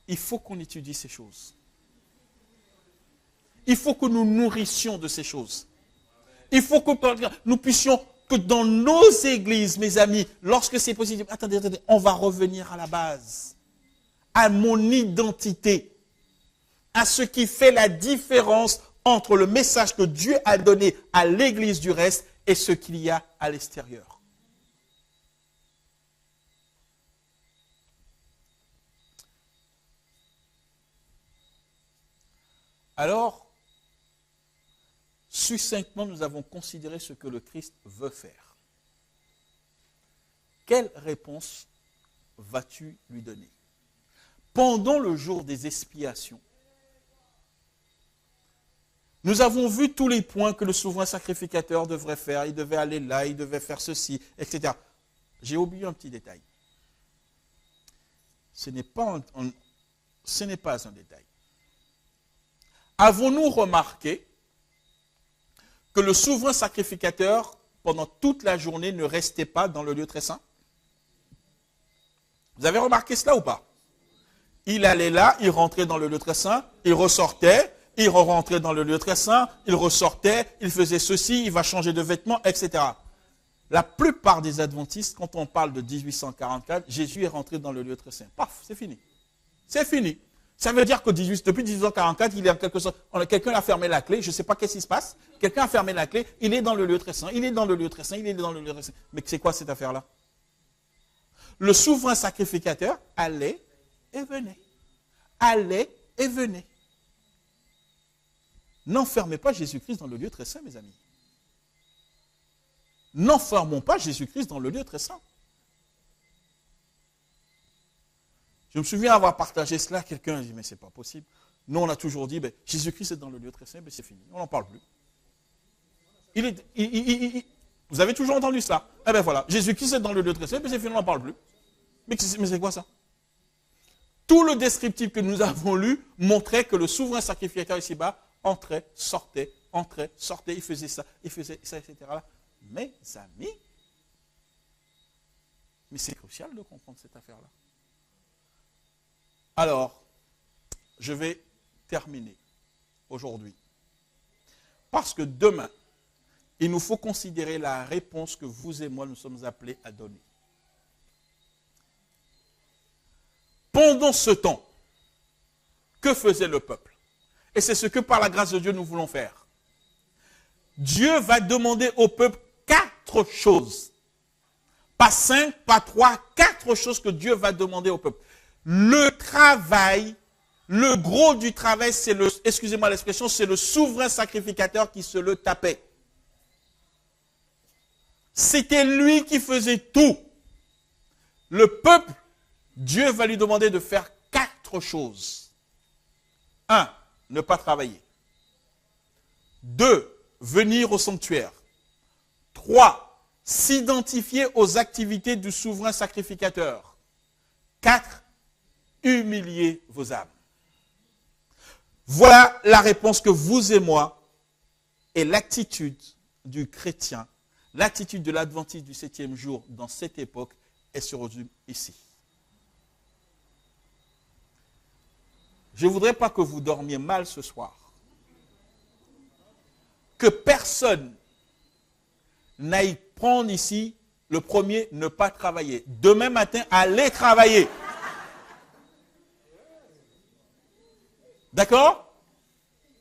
il faut qu'on étudie ces choses. Il faut que nous nourrissions de ces choses. Il faut que nous puissions, que dans nos églises, mes amis, lorsque c'est possible, attendez, on va revenir à la base, à mon identité, à ce qui fait la différence entre le message que Dieu a donné à l'église du reste et ce qu'il y a à l'extérieur. Alors, succinctement, nous avons considéré ce que le Christ veut faire. Quelle réponse vas-tu lui donner? Pendant le jour des expiations, nous avons vu tous les points que le souverain sacrificateur devrait faire. Il devait aller là, il devait faire ceci, etc. J'ai oublié un petit détail. Ce n'est pas un détail. Avons-nous remarqué que le souverain sacrificateur, pendant toute la journée, ne restait pas dans le lieu très saint? Vous avez remarqué cela ou pas? Il allait là, il rentrait dans le lieu très saint, il ressortait, il rentrait dans le lieu très saint, il ressortait, il faisait ceci, il va changer de vêtements, etc. La plupart des adventistes, quand on parle de 1844, Jésus est rentré dans le lieu très saint. Paf, c'est fini. C'est fini. Ça veut dire que depuis 1844, il y a quelque chose, quelqu'un a fermé la clé, je ne sais pas qu'est-ce qui se passe, quelqu'un a fermé la clé, il est dans le lieu très saint, il est dans le lieu très saint, il est dans le lieu très saint. Mais c'est quoi cette affaire-là? Le souverain sacrificateur allait et venait. Allait et venait. N'enfermez pas Jésus-Christ dans le lieu très saint, mes amis. N'enfermons pas Jésus-Christ dans le lieu très saint. Je me souviens avoir partagé cela, quelqu'un a dit, mais c'est pas possible. Nous, on a toujours dit, Jésus-Christ est dans le lieu très saint, c'est fini, on n'en parle plus. Vous avez toujours entendu cela. Eh bien voilà, Jésus-Christ est dans le lieu très saint, c'est fini, on n'en parle plus. Mais c'est quoi ça? Tout le descriptif que nous avons lu montrait que le souverain sacrificateur ici-bas entrait, sortait, il faisait ça, etc. Mes amis, mais c'est crucial de comprendre cette affaire-là. Alors, je vais terminer aujourd'hui. Parce que demain, il nous faut considérer la réponse que vous et moi nous sommes appelés à donner. Pendant ce temps, que faisait le peuple? Et c'est ce que par la grâce de Dieu nous voulons faire. Dieu va demander au peuple 4 choses. Pas 5, pas 3, 4 choses que Dieu va demander au peuple. Le travail, le gros du travail, c'est le, excusez-moi l'expression, c'est le souverain sacrificateur qui se le tapait. C'était lui qui faisait tout. Le peuple, Dieu va lui demander de faire 4 choses. 1, ne pas travailler. 2, venir au sanctuaire. 3, s'identifier aux activités du souverain sacrificateur. 4, humilier vos âmes. Voilà la réponse que vous et moi et l'attitude du chrétien, l'attitude de l'adventiste du 7e jour dans cette époque est se résume ici. Je ne voudrais pas que vous dormiez mal ce soir. Que personne n'aille prendre ici le premier, ne pas travailler. Demain matin, allez travailler. D'accord?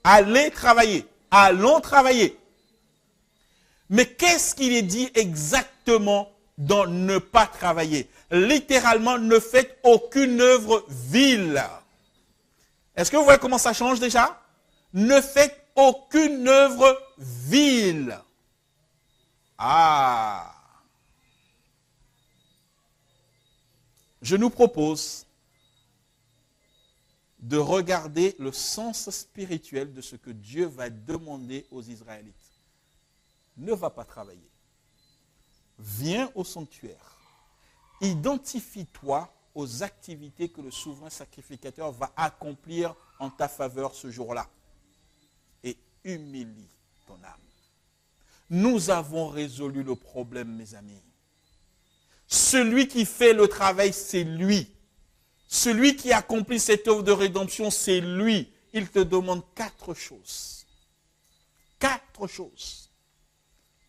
Allez travailler. Allons travailler. Mais qu'est-ce qu'il est dit exactement dans ne pas travailler? Littéralement, ne faites aucune œuvre vile. Est-ce que vous voyez comment ça change déjà? Ne faites aucune œuvre vile. Ah! Je nous propose de regarder le sens spirituel de ce que Dieu va demander aux Israélites. Ne va pas travailler. Viens au sanctuaire. Identifie-toi aux activités que le souverain sacrificateur va accomplir en ta faveur ce jour-là. Et humilie ton âme. Nous avons résolu le problème, mes amis. Celui qui fait le travail, c'est lui. Celui qui accomplit cette œuvre de rédemption, c'est lui. Il te demande 4 choses. 4 choses.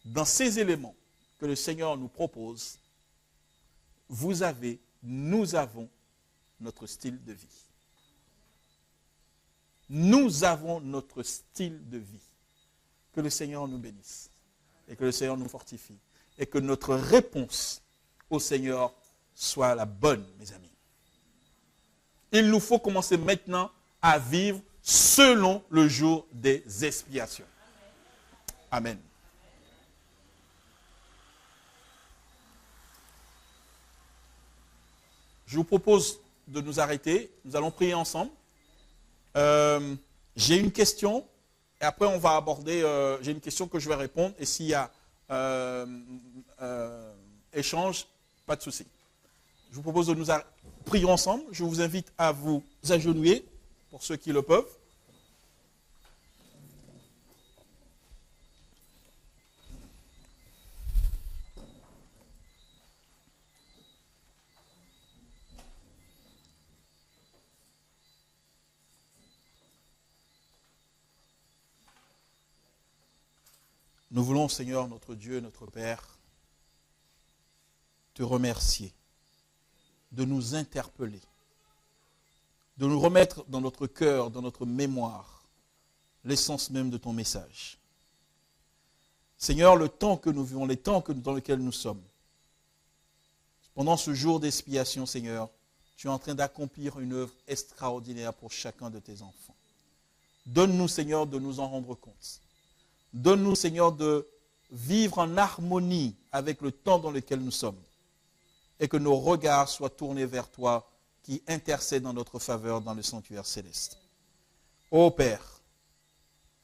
Dans ces éléments que le Seigneur nous propose, nous avons notre style de vie. Nous avons notre style de vie. Que le Seigneur nous bénisse et que le Seigneur nous fortifie et que notre réponse au Seigneur soit la bonne, mes amis. Il nous faut commencer maintenant à vivre selon le jour des expiations. Amen. Je vous propose de nous arrêter. Nous allons prier ensemble. J'ai une question et après on va aborder, j'ai une question que je vais répondre et s'il y a échange, pas de souci. Je vous propose de nous prier ensemble. Je vous invite à vous agenouiller pour ceux qui le peuvent. Nous voulons, Seigneur, notre Dieu, notre Père, te remercier de nous interpeller, de nous remettre dans notre cœur, dans notre mémoire, l'essence même de ton message. Seigneur, le temps que nous vivons, les temps dans lesquels nous sommes, pendant ce jour d'expiation, Seigneur, tu es en train d'accomplir une œuvre extraordinaire pour chacun de tes enfants. Donne-nous, Seigneur, de nous en rendre compte. Donne-nous, Seigneur, de vivre en harmonie avec le temps dans lequel nous sommes. Et que nos regards soient tournés vers toi, qui intercède en notre faveur dans le sanctuaire céleste. Ô Père,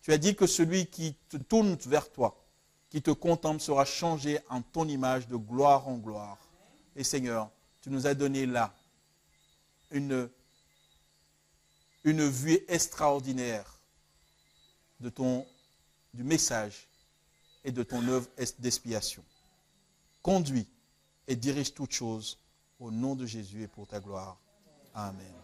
tu as dit que celui qui te tourne vers toi, qui te contemple, sera changé en ton image de gloire en gloire. Et Seigneur, tu nous as donné là une vue extraordinaire du message et de ton œuvre d'expiation. Conduis et dirige toutes choses au nom de Jésus et pour ta gloire. Amen.